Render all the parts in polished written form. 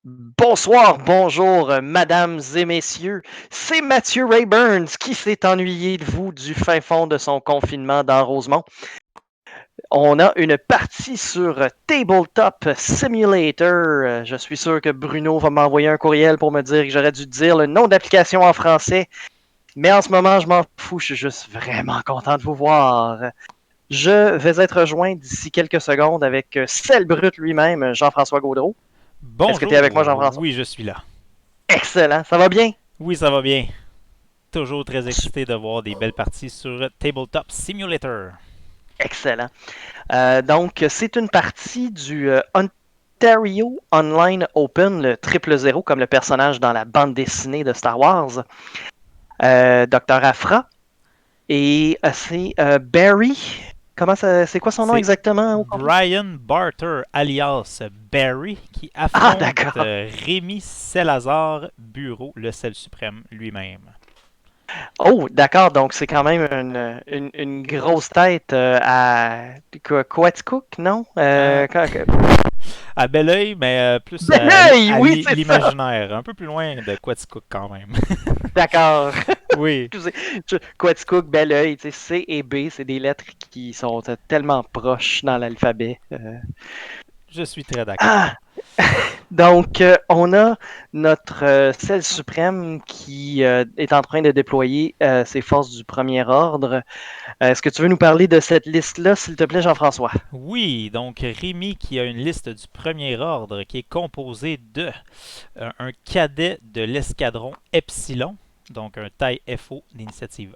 Bonsoir, bonjour, mesdames et messieurs. C'est Mathieu Rayburns qui s'est ennuyé de vous du fin fond de son confinement dans Rosemont. On a une partie sur Tabletop Simulator. Je suis sûr que Bruno va m'envoyer un courriel pour me dire que j'aurais dû dire le nom d'application en français. Mais en ce moment, je m'en fous. Je suis juste vraiment content de vous voir. Je vais être rejoint d'ici quelques secondes avec Celle Brut lui-même, Jean-François Gaudreau. Est-ce que tu es avec moi, Bonjour, Jean-François? oui, je suis là. Excellent, ça va bien? Oui, ça va bien. Toujours très excité de voir des belles parties sur Tabletop Simulator. Excellent. Donc, c'est une partie du Ontario Online Open, le 000, comme le personnage dans la bande dessinée de Star Wars, Dr. Afra. Et c'est Barry. C'est quoi son nom C'est exactement au complet? Brian Barter, alias Barry, qui Ah, affronte d'accord. Rémi Salazar Bureau, le sel suprême lui-même. Oh, d'accord. Donc, c'est quand même une grosse tête à Quetzcook, non? Euh, à bel oeil, mais plus Ben, hey, à oui, c'est ça. l'imaginaire. Un peu plus loin de Quetzalcoatl quand même. D'accord. Oui, Excusez. Quetzcook, bel oeil, tu sais, C et B, c'est des lettres qui sont tellement proches dans l'alphabet. je suis très d'accord. Ah! Donc, on a notre Celle suprême qui est en train de déployer ses forces du premier ordre. Est-ce que tu veux nous parler de cette liste-là, s'il te plaît, Jean-François? Oui, donc Rémi qui a une liste du premier ordre qui est composée de un cadet de l'escadron Epsilon, donc un taille FO d'initiative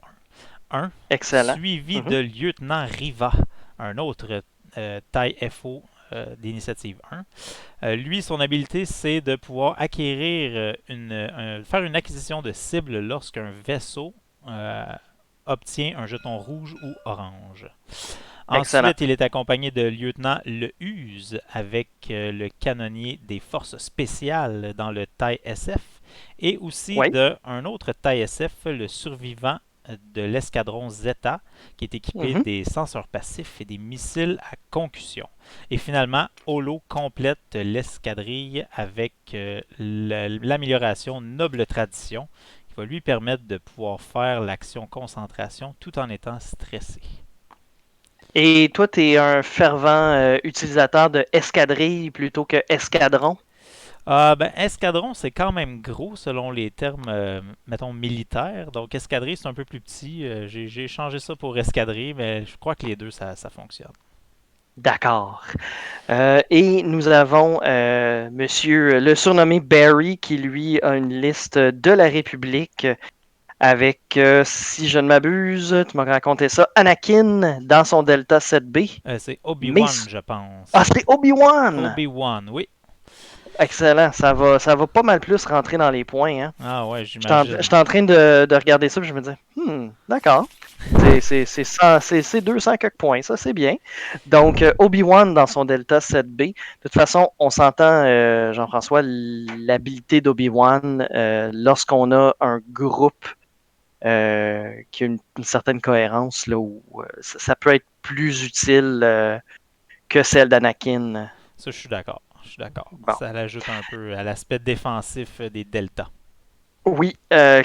1, Excellent. suivi Mhm. de lieutenant Riva, un autre taille FO d'initiative 1. Lui, son habilité, c'est de pouvoir acquérir faire une acquisition de cible lorsqu'un vaisseau euh, obtient un jeton rouge ou orange. Excellent. Ensuite, il est accompagné de lieutenant Le Huse avec le canonnier des forces spéciales dans le TIE SF et aussi Oui. d'un autre TIE SF, le survivant de l'escadron Zeta, qui est équipé Mhm. des senseurs passifs et des missiles à concussion. Et finalement, Holo complète l'escadrille avec l'amélioration Noble Tradition, qui va lui permettre de pouvoir faire l'action concentration tout en étant stressé. Et toi, tu es un fervent utilisateur de escadrille plutôt que escadron? Escadron, c'est quand même gros selon les termes, mettons, militaires. Donc, escadrille, c'est un peu plus petit. J'ai changé ça pour escadrille, mais je crois que les deux, ça fonctionne. D'accord. Et nous avons monsieur le surnommé Barry qui, lui, a une liste de la République avec, si je ne m'abuse, tu m'as raconté ça, Anakin dans son Delta 7B. C'est Mais... Obi-Wan, je Ah, pense. c'est Obi-Wan! Obi-Wan, oui. Excellent, ça va pas mal plus rentrer dans les points, hein. Ah ouais, J'étais j'imagine. en train de regarder ça, puis je me disais, d'accord. C'est 200 quelques points, ça c'est bien. Donc, Obi-Wan dans son Delta 7B. De toute façon, on s'entend, Jean-François, l'habilité d'Obi-Wan, lorsqu'on a un groupe qui a une certaine cohérence, là, où ça peut être plus utile que celle d'Anakin. Ça, je suis d'accord. Je suis d'accord. Bon. Ça l'ajoute un peu à l'aspect défensif des deltas. Oui,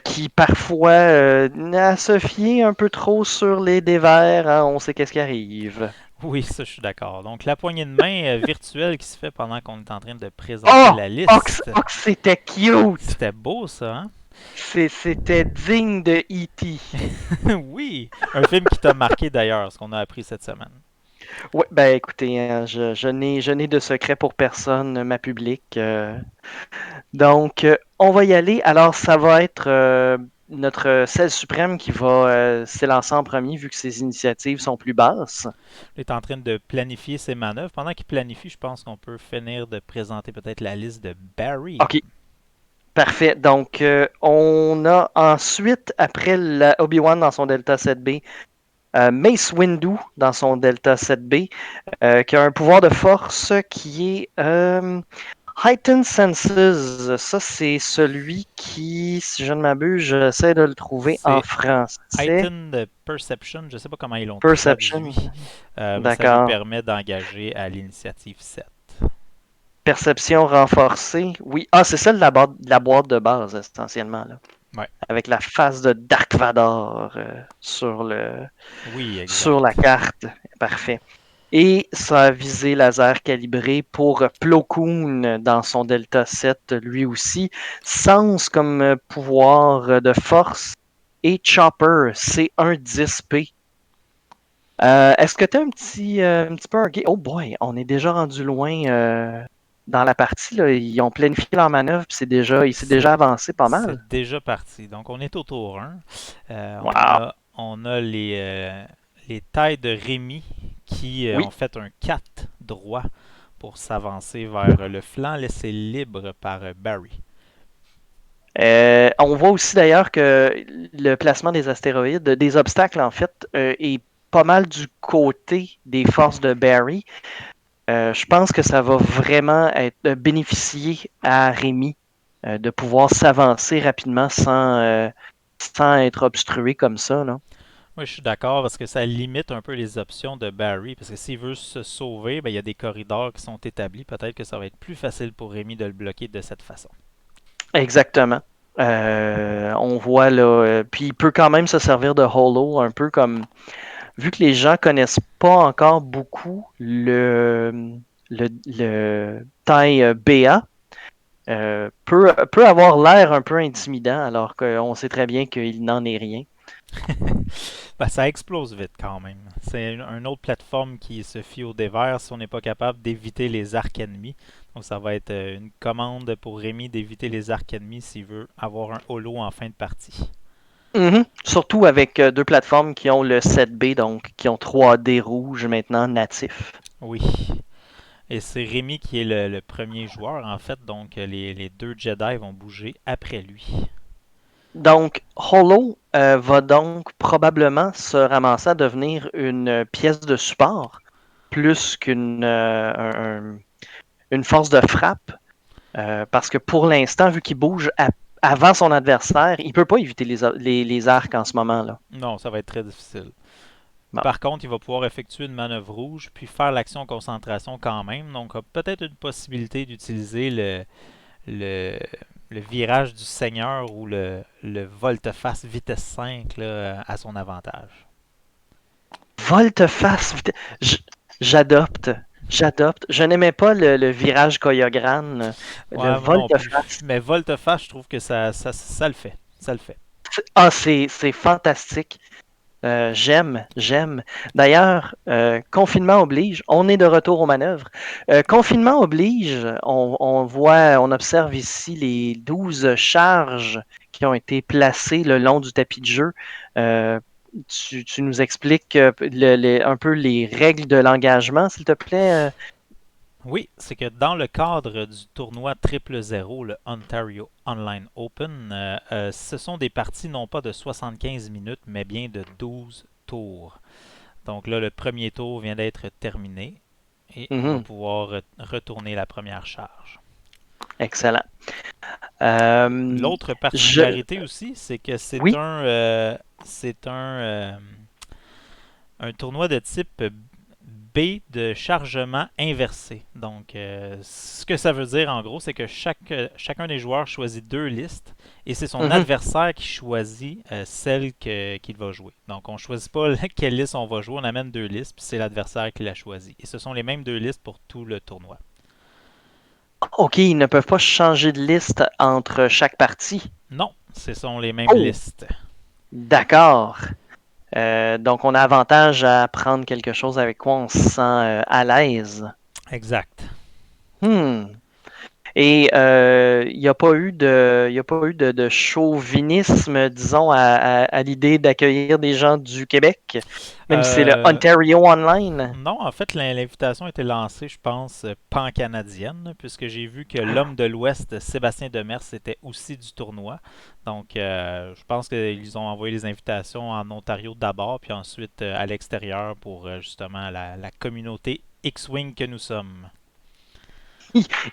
qui parfois a se fier un peu trop sur les dévers, hein, on sait qu'est-ce qui arrive. Oui, ça, je suis d'accord. Donc, la poignée de main virtuelle qui se fait pendant qu'on est en train de présenter Oh! la liste. Oh, que c'était cute! C'était beau, ça, hein? C'était digne de E.T. Oui! Un film qui t'a marqué d'ailleurs, ce qu'on a appris cette semaine. Ouais, ben écoutez, hein, je n'ai de secret pour personne, ma public. Donc, on va y aller. Alors, ça va être notre Celle suprême qui va s'élancer en premier, vu que ses initiatives sont plus basses. Il est en train de planifier ses manœuvres. Pendant qu'il planifie, je pense qu'on peut finir de présenter peut-être la liste de Barry. OK, parfait. Donc, on a ensuite, après Obi-Wan dans son Delta 7B, Mace Windu dans son Delta 7B, qui a un pouvoir de force qui est Heightened Senses. Ça, c'est celui qui, si je ne m'abuse, j'essaie de le trouver en C'est français. Heightened Perception, je ne sais pas comment ils l'ont Perception. traduit, mais ça lui D'accord. permet d'engager à l'initiative 7. Perception renforcée. Oui. Ah, c'est celle de la boîte de base, essentiellement, là. Ouais. Avec la face de Dark Vador Oui, sur la exact. carte. Parfait. Et sa visée laser calibrée pour Plo Koon dans son Delta 7, lui aussi. Sens comme pouvoir de force. Et Chopper, c'est un 10p. Est-ce que tu as un petit peu un Oh boy, on est déjà rendu loin dans la partie. Là. Ils ont planifié leur manœuvre, puis il s'est C'est déjà avancé pas mal. c'est déjà parti. Donc, on est au tour 1. Wow. On a les tailles de Rémi qui ont Oui. fait un 4 droit pour s'avancer vers le flanc laissé libre par Barry. On voit aussi d'ailleurs que le placement des astéroïdes, des obstacles en fait, est pas mal du côté des forces de Barry. Je pense que ça va vraiment bénéficier à Rémi de pouvoir s'avancer rapidement sans être obstrué comme ça. Là. Moi, je suis d'accord parce que ça limite un peu les options de Barry. Parce que s'il veut se sauver, ben, il y a des corridors qui sont établis. Peut-être que ça va être plus facile pour Rémi de le bloquer de cette façon. Exactement. On voit là, puis il peut quand même se servir de Holo, un peu comme, vu que les gens connaissent pas encore beaucoup le taille BA, peut avoir l'air un peu intimidant, alors qu'on sait très bien qu'il n'en est rien. Ben, ça explose vite quand même. C'est une autre plateforme qui se fie au dévers si on n'est pas capable d'éviter les arcs ennemis. Donc ça va être une commande pour Rémi d'éviter les arcs ennemis s'il veut avoir un holo en fin de partie. Mhm. Surtout avec deux plateformes qui ont le 7B, donc qui ont 3D rouge maintenant natif. Oui. Et c'est Rémi qui est le premier joueur en fait, donc les deux Jedi vont bouger après lui. Donc, Holo va donc probablement se ramasser à devenir une pièce de support plus une force de frappe. Parce que pour l'instant, vu qu'il bouge avant son adversaire, il ne peut pas éviter les arcs en ce moment-là. Non, ça va être très difficile. Bon. Par contre, il va pouvoir effectuer une manœuvre rouge, puis faire l'action concentration quand même. Donc, il a peut-être une possibilité d'utiliser le, le virage du Seigneur ou le volte-face vitesse 5 là, à son avantage. Volte-face, j'adopte. J'adopte. Je n'aimais pas le virage choréographe, le Ouais, moi non plus. volte-face. Mais volte-face, je trouve que ça le fait. Ça le fait. Ah, c'est fantastique. J'aime. D'ailleurs, confinement oblige, on est de retour aux manœuvres. Confinement oblige, on observe ici les 12 charges qui ont été placées le long du tapis de jeu. Euh, tu nous expliques un peu les règles de l'engagement, s'il te plaît? Oui, c'est que dans le cadre du tournoi 000, le Ontario Online Open, ce sont des parties non pas de 75 minutes, mais bien de 12 tours. Donc là, le premier tour vient d'être terminé et on va Mhm, pouvoir retourner la première charge. excellent. Euh, L'autre je, particularité aussi, c'est que oui. c'est un tournoi de type B de chargement inversé. Donc, ce que ça veut dire en gros, c'est que chacun des joueurs choisit deux listes et c'est son Mhm. adversaire qui choisit celle qu'il va jouer. Donc, on ne choisit pas quelle liste on va jouer, on amène deux listes, puis c'est l'adversaire qui la choisit. Et ce sont les mêmes deux listes pour tout le tournoi. OK, ils ne peuvent pas changer de liste entre chaque partie. Non, ce sont les mêmes Oh, listes. d'accord. Donc, on a avantage à prendre quelque chose avec quoi on se sent à l'aise. Exact. Hmm. Et il n'y a pas eu de chauvinisme, disons, à l'idée d'accueillir des gens du Québec, même si c'est le Euh, Ontario Online. Non, en fait, l'invitation a été lancée, je pense, pan-canadienne, puisque j'ai vu que l'homme de l'Ouest, Sébastien Demers, était aussi du tournoi. Donc, je pense qu'ils ont envoyé les invitations en Ontario d'abord, puis ensuite à l'extérieur pour justement la communauté X-Wing que nous sommes.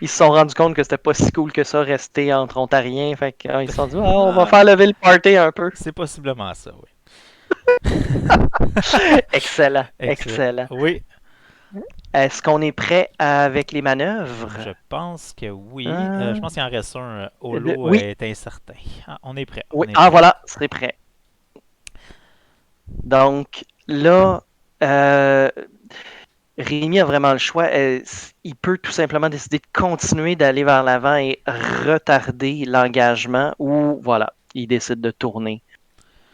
Ils se sont rendus compte que c'était pas si cool que ça, rester entre Ontariens. Fait que, ils se sont dit, ah, on va Ah, faire lever le party un peu. c'est possiblement ça, oui. Excellent, Excellent. excellent. Oui. Est-ce qu'on est prêt avec les manœuvres? Je pense que oui. Je Euh, pense qu'il en reste un. Holo oui, est incertain. Ah, on est prêt. oui. On est Ah, prêt. voilà, c'est prêt. Donc là, euh, Rémi a vraiment le choix. Il peut tout simplement décider de continuer d'aller vers l'avant et retarder l'engagement ou voilà, il décide de tourner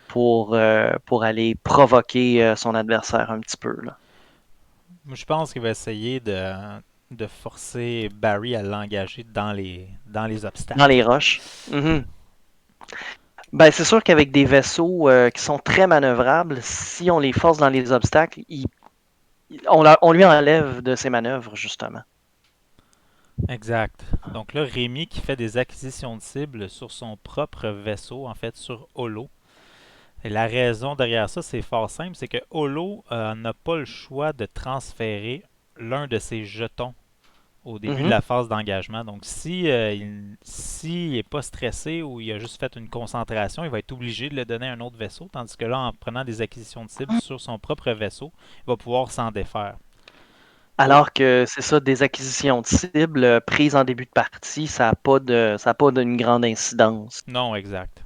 pour aller provoquer son adversaire un petit peu, là. Je pense qu'il va essayer de forcer Barry à l'engager dans les Dans obstacles. les roches. Mhm. Ben, c'est sûr qu'avec des vaisseaux qui sont très manœuvrables, si on les force dans les obstacles, on lui enlève de ses manœuvres, justement. Exact. Donc là, Rémi qui fait des acquisitions de cibles sur son propre vaisseau, en fait sur Holo. Et la raison derrière ça, c'est fort simple, c'est que Holo n'a pas le choix de transférer l'un de ses jetons au début de Mhm. la phase d'engagement. Donc, si s'il n'est pas stressé ou il a juste fait une concentration, il va être obligé de le donner à un autre vaisseau, tandis que là, en prenant des acquisitions de cibles sur son propre vaisseau, il va pouvoir s'en défaire. Oh, Alors que c'est ça, des acquisitions de cibles prises en début de partie, ça a pas d'une grande incidence. non, exact.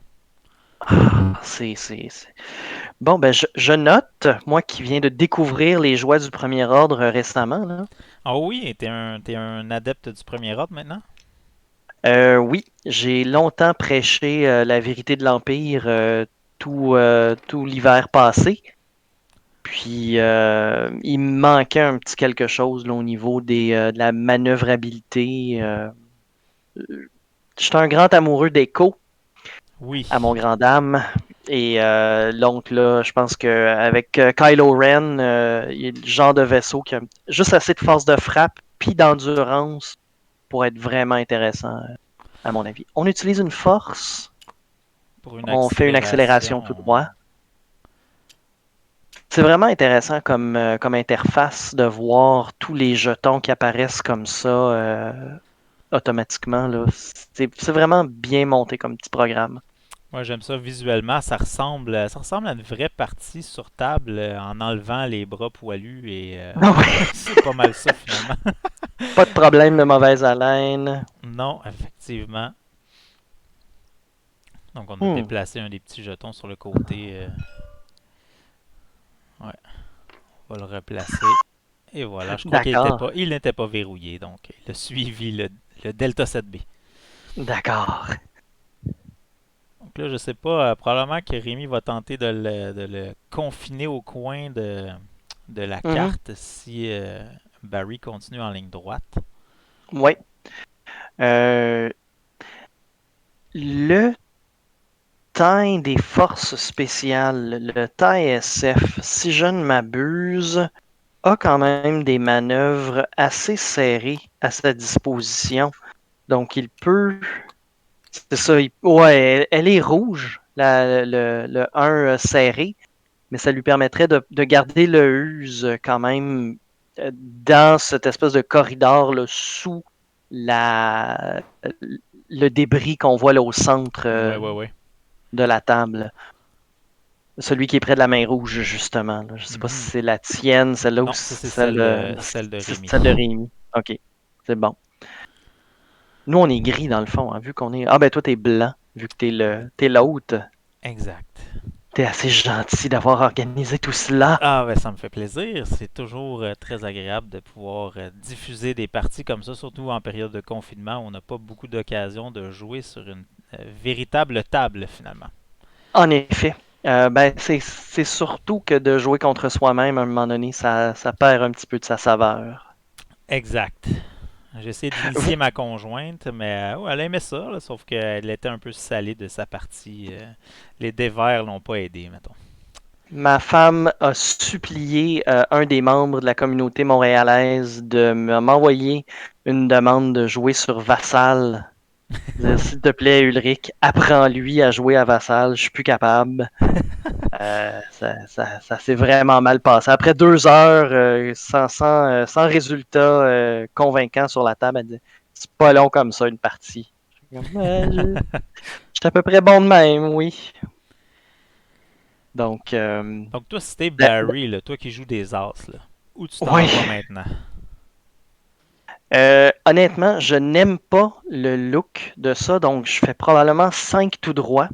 Bon, ben, je note, moi qui viens de découvrir les joies du premier ordre récemment, là. Ah oui, t'es un adepte du premier ordre maintenant? Oui, j'ai longtemps prêché la vérité de l'Empire tout l'hiver passé. Puis il me manquait un petit quelque chose là, au niveau de la manœuvrabilité. J'étais un grand amoureux d'Echo Oui. à mon grand dame. Et donc là, je pense qu'avec Kylo Ren, il est le genre de vaisseau qui a juste assez de force de frappe puis d'endurance pour être vraiment intéressant, à mon avis. On utilise une force, Pour une on fait une accélération tout accélération. droit. C'est vraiment intéressant comme interface de voir tous les jetons qui apparaissent comme ça automatiquement, là. C'est vraiment bien monté comme petit programme. Moi, j'aime ça visuellement. Ça ressemble à une vraie partie sur table en enlevant les bras poilus et Ah ouais, c'est pas mal ça finalement. pas de problème de mauvaise haleine. Non, effectivement. Donc, on a Hmm, déplacé un des petits jetons sur le côté. Ouais, on va le replacer. Et voilà, je crois d'accord, il n'était pas verrouillé, donc il a suivi le Delta 7B. d'accord. Donc là, je sais pas, probablement que Rémi va tenter de le confiner au coin de la Mhm, carte si Barry continue en ligne droite. ouais. Euh, le teint des forces spéciales, le teint SF, si je ne m'abuse, a quand même des manœuvres assez serrées à sa disposition. Donc, il peut. C'est ça. Ouais, elle est rouge, le 1 serré, mais ça lui permettrait de garder le use quand même dans cette espèce de corridor là, sous la, le débris qu'on voit là, au centre Ouais, ouais, ouais. de la table. Celui qui est près de la main rouge, justement, là. Je ne sais pas si Mhm. c'est la tienne, celle-là, ou Non, ça c'est celle, celle de c'est Rémi. celle de Rémi. OK, c'est bon. Nous, on est gris dans le fond, hein, vu qu'on est. Ah, ben toi, t'es blanc, vu que t'es l'hôte. Exact. T'es assez gentil d'avoir organisé tout cela. Ah, ben ça me fait plaisir. C'est toujours très agréable de pouvoir diffuser des parties comme ça, surtout en période de confinement où on n'a pas beaucoup d'occasions de jouer sur une véritable table finalement. En effet. Ben, c'est surtout que de jouer contre soi-même, à un moment donné, ça perd un petit peu de sa saveur. Exact. J'ai essayé Vous- d'initier ma conjointe, mais ouais, elle aimait ça, là, sauf qu'elle était un peu salée de sa partie. Les dévers l'ont pas aidé, mettons. Ma femme a supplié un des membres de la communauté montréalaise de m'envoyer une demande de jouer sur Vassal. Dire, s'il te plaît, Ulrich, apprends-lui à jouer à Vassal, je suis plus capable. Ça s'est vraiment mal passé. Après 2 heures sans résultat convaincant sur la table, elle dit c'est pas long comme ça une partie. J'étais à peu près bon de même, oui. Donc, Donc toi, si t'es ben, Barry, là, toi qui joues des As, là, où tu t'en Oui. vas maintenant? Honnêtement, je n'aime pas le look de ça, donc je fais probablement 5 tout droit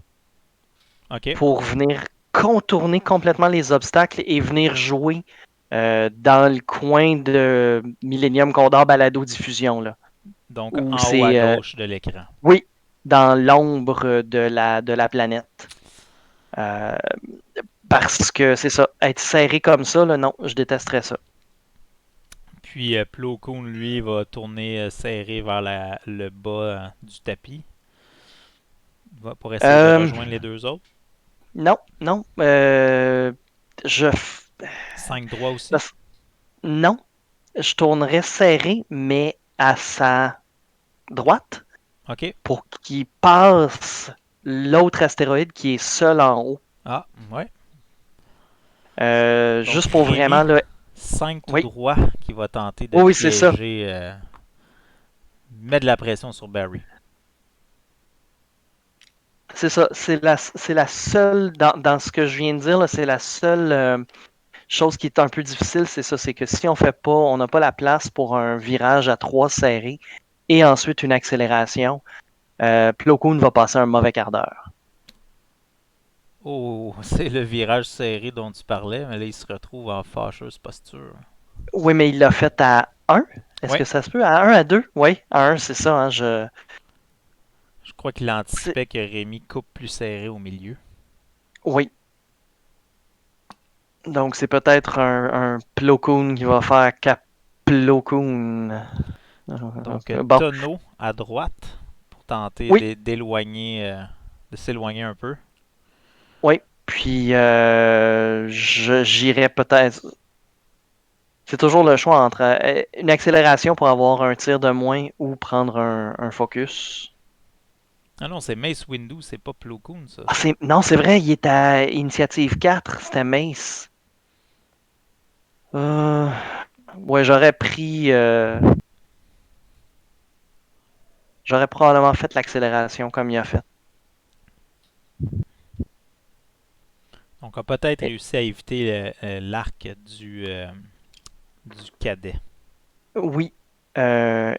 OK. pour venir contourner complètement les obstacles et venir jouer dans le coin de Millennium Condor Balado Diffusion, là, Donc, où en haut à c'est, gauche de l'écran. oui, dans l'ombre de la planète. Euh, Bon. Parce que c'est ça, être serré comme ça, là, non, je détesterais ça. Puis, Plo Koon, lui, va tourner serré vers le bas du tapis pour essayer de Euh, rejoindre les deux autres. non, non, je, f- 5 droits aussi. parce- non, je tournerais serré, mais à sa droite OK. pour qu'il passe l'autre astéroïde qui est seul en haut. Ah, ouais. Donc, Juste pour vraiment, Rémi, là, 5 tout oui, droit qui va tenter de oui, oui, c'est ça. piéger, mettre de la pression sur Barry. C'est ça, c'est la seule, dans ce que je viens de dire, là, c'est la seule chose qui est un peu difficile, c'est ça, c'est que si on n'a pas la place pour un virage à 3 serré et ensuite une accélération, Plo Koon va passer un mauvais quart d'heure. Oh, c'est le virage serré dont tu parlais, mais là, il se retrouve en fâcheuse posture. Oui, mais il l'a fait à 1. Est-ce Ouais, que ça se peut? À 1, à 2? Oui, à 1, c'est ça. Hein, je crois qu'il anticipait que Rémi coupe plus serré au milieu. Oui. Donc, c'est peut-être un Plo Koon qui va faire Cap Plo Koon. Donc, Bon, tonneau à droite pour tenter oui, d'éloigner, de s'éloigner un peu. oui. Puis, j'irais peut-être. C'est toujours le choix entre une accélération pour avoir un tir de moins ou prendre un focus. Ah non, c'est Mace Windu, c'est pas Plo Koon, ça. Ah, non, c'est vrai, il est à initiative 4, c'était Mace. Euh, ouais, j'aurais probablement fait l'accélération comme il a fait. Donc, on a peut-être Et- réussi à éviter l'arc du cadet. oui. Euh,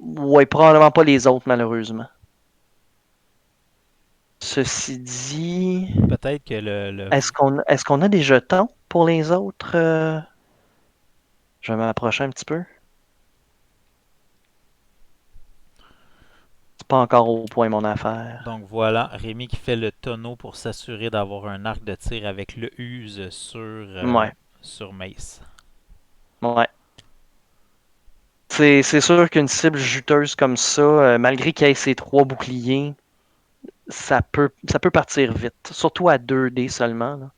ouais, probablement pas les autres, malheureusement. Ceci dit, Peut-être que est-ce qu'on a des jetons pour les autres? Je vais m'approcher un petit peu. C'est pas encore au point mon affaire. Donc voilà, Rémi qui fait le tonneau pour s'assurer d'avoir un arc de tir avec le use Ouais, sur Mace. ouais. C'est sûr qu'une cible juteuse comme ça, malgré qu'il y ait ses 3 boucliers, ça peut partir vite. Surtout à 2D seulement, là.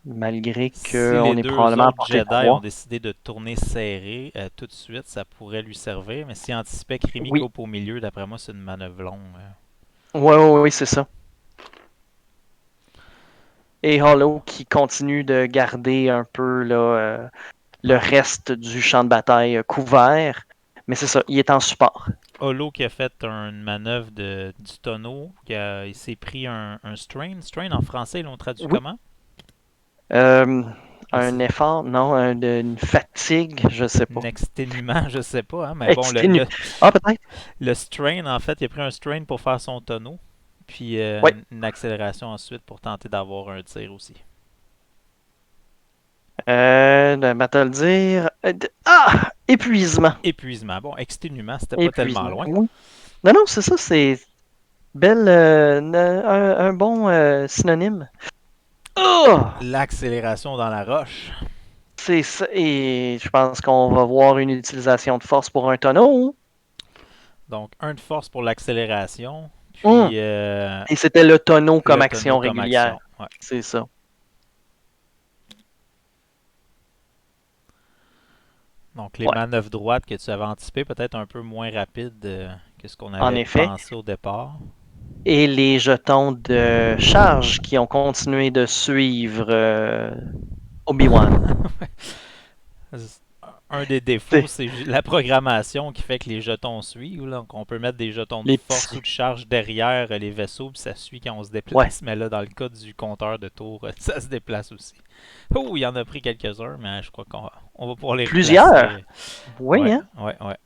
Malgré Si qu'on les est deux probablement à autres portée Jedi ont 3. décidé de tourner serré tout de suite, ça pourrait lui servir. Mais s'il anticipait que Rémi Oui, coupe au milieu, d'après moi, c'est une manœuvre longue. ouais, ouais, ouais, c'est ça. Et Hollow qui continue de garder un peu là, le Ouais. reste du champ de bataille couvert. Mais c'est ça, il est en support. Holo qui a fait une manœuvre du tonneau, il s'est pris un strain. Strain en français, ils l'ont traduit Oui. comment? Euh, Ben, un c'est effort, non, une fatigue, je sais un pas. exténuement, je sais pas, hein, mais bon, Exténu. Ah, peut-être. le strain, en fait, il a pris un strain pour faire son tonneau, puis Oui. une accélération ensuite pour tenter d'avoir un tir aussi. Te le dire. Épuisement. Épuisement. Bon, exténuement, c'était pas tellement Épuisement. loin. Oui. Non, non, c'est ça, c'est un bon synonyme. Oh! L'accélération dans la roche. C'est ça. Et je pense qu'on va voir une utilisation de force pour un tonneau. Donc, un de force pour l'accélération, Hum. puis Et c'était le tonneau comme le tonneau action comme régulière. action. Ouais. C'est ça. Donc, les Ouais. manœuvres droites que tu avais anticipées, peut-être un peu moins rapides que ce qu'on En avait effet. pensé au départ. Et les jetons de charge qui ont continué de suivre Obi-Wan. un des défauts, T'sais, c'est la programmation qui fait que les jetons suivent. Là. Donc, on peut mettre des jetons de les force ou petits. de charge derrière les vaisseaux, puis ça suit quand on se Ouais. déplace. Mais là, dans le cas du compteur de tour, ça se déplace aussi. Oh, il y en a pris quelques-uns, mais je crois qu'on va pouvoir les Plusieurs. replacer. Oui, Ouais, hein? ouais, ouais.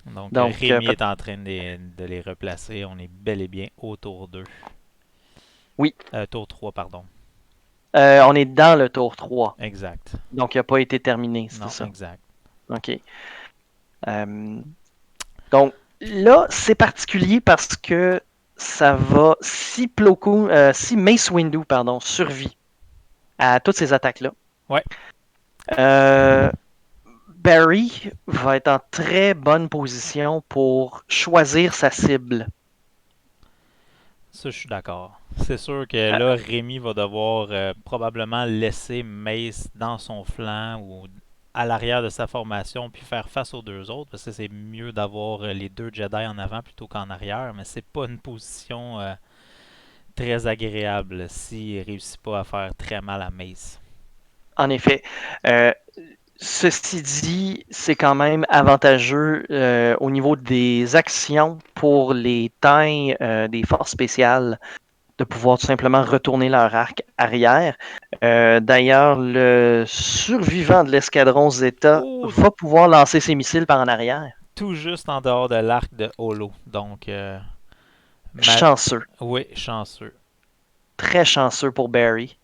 Donc, Donc, Rémi est en train de les replacer. On est bel et bien au tour 2. oui. Tour 3, pardon. On est dans le tour 3. Exact. Donc, il n'a pas été terminé, c'était Non, ça. exact. OK. Euh, donc, là, c'est particulier parce que ça va, si Mace Windu, pardon, survit à toutes ces attaques-là, Ouais, euh, Barry va être en très bonne position pour choisir sa cible. ça, je suis d'accord. C'est sûr que Euh, là, Rémi va devoir probablement laisser Mace dans son flanc ou à l'arrière de sa formation puis faire face aux deux autres parce que c'est mieux d'avoir les deux Jedi en avant plutôt qu'en arrière, mais c'est pas une position très agréable s'il réussit pas à faire très mal à Mace. En effet. Euh, Ceci dit, c'est quand même avantageux au niveau des actions pour les tailles des forces spéciales de pouvoir tout simplement retourner leur arc arrière. D'ailleurs, le survivant de l'escadron Zeta Oh, va pouvoir lancer ses missiles par en arrière. tout juste en dehors de l'arc de Holo. Donc, Chanceux, oui, chanceux. très chanceux pour Barry.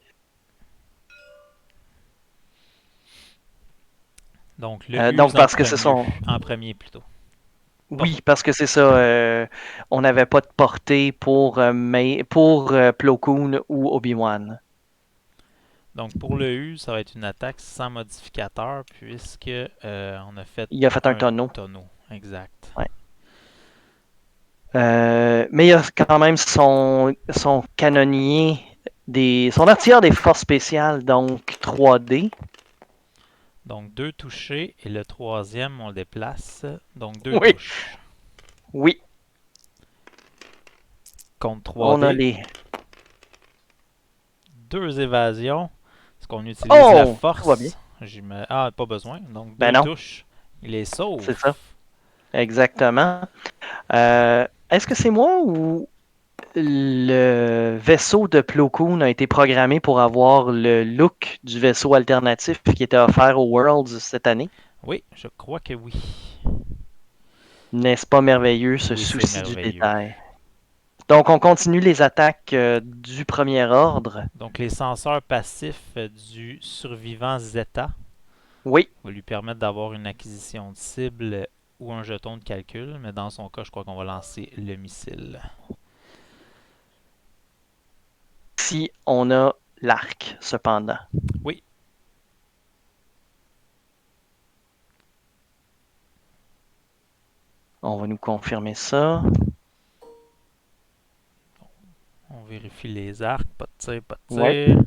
Donc, le Donc, use en parce que c'est premier, son. en premier plutôt. Bon, Oui, parce que c'est ça. On n'avait pas de portée pour Plo Koon ou Obi-Wan. donc pour le U, ça va être une attaque sans modificateur puisque on a fait Il a fait un un tonneau. tonneau. Exact. Ouais. Mais il y a quand même son canonnier, son artilleur des forces spéciales, donc 3D. Donc deux touchés et le troisième, on le déplace. Donc deux Oui, touches. oui. Contre On a 3D, les. deux évasions. Est-ce qu'on utilise la Oh, tout va bien. force? Ah, pas besoin. Donc Ben deux non, touches. Il est sauve. c'est ça. Exactement. Est-ce que c'est moi ou le vaisseau de Plo Koon a été programmé pour avoir le look du vaisseau alternatif qui était offert aux Worlds cette année? Oui, je crois que oui. N'est-ce pas merveilleux ce Oui, c'est souci du merveilleux. détail? Donc, on continue les attaques du premier ordre. Donc les senseurs passifs du survivant Zeta Oui, va lui permettre d'avoir une acquisition de cible ou un jeton de calcul, mais dans son cas, je crois qu'on va lancer le missile. si on a l'arc, cependant. Oui, On va nous confirmer ça. on vérifie les arcs, pas de tir, pas de Ouais, tir.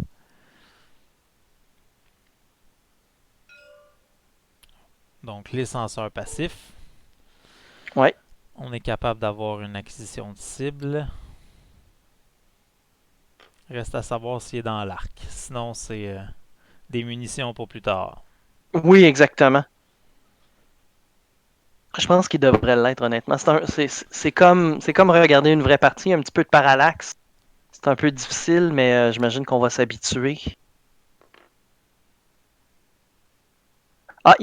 Donc les senseurs passifs, ouais. on est capable d'avoir une acquisition de cible. Reste à savoir s'il est dans l'arc. Sinon, c'est des munitions pour plus tard. Oui, exactement. Je pense qu'il devrait l'être, honnêtement. C'est comme regarder une vraie partie, un petit peu de parallaxe. C'est un peu difficile, mais j'imagine qu'on va s'habituer. Ah,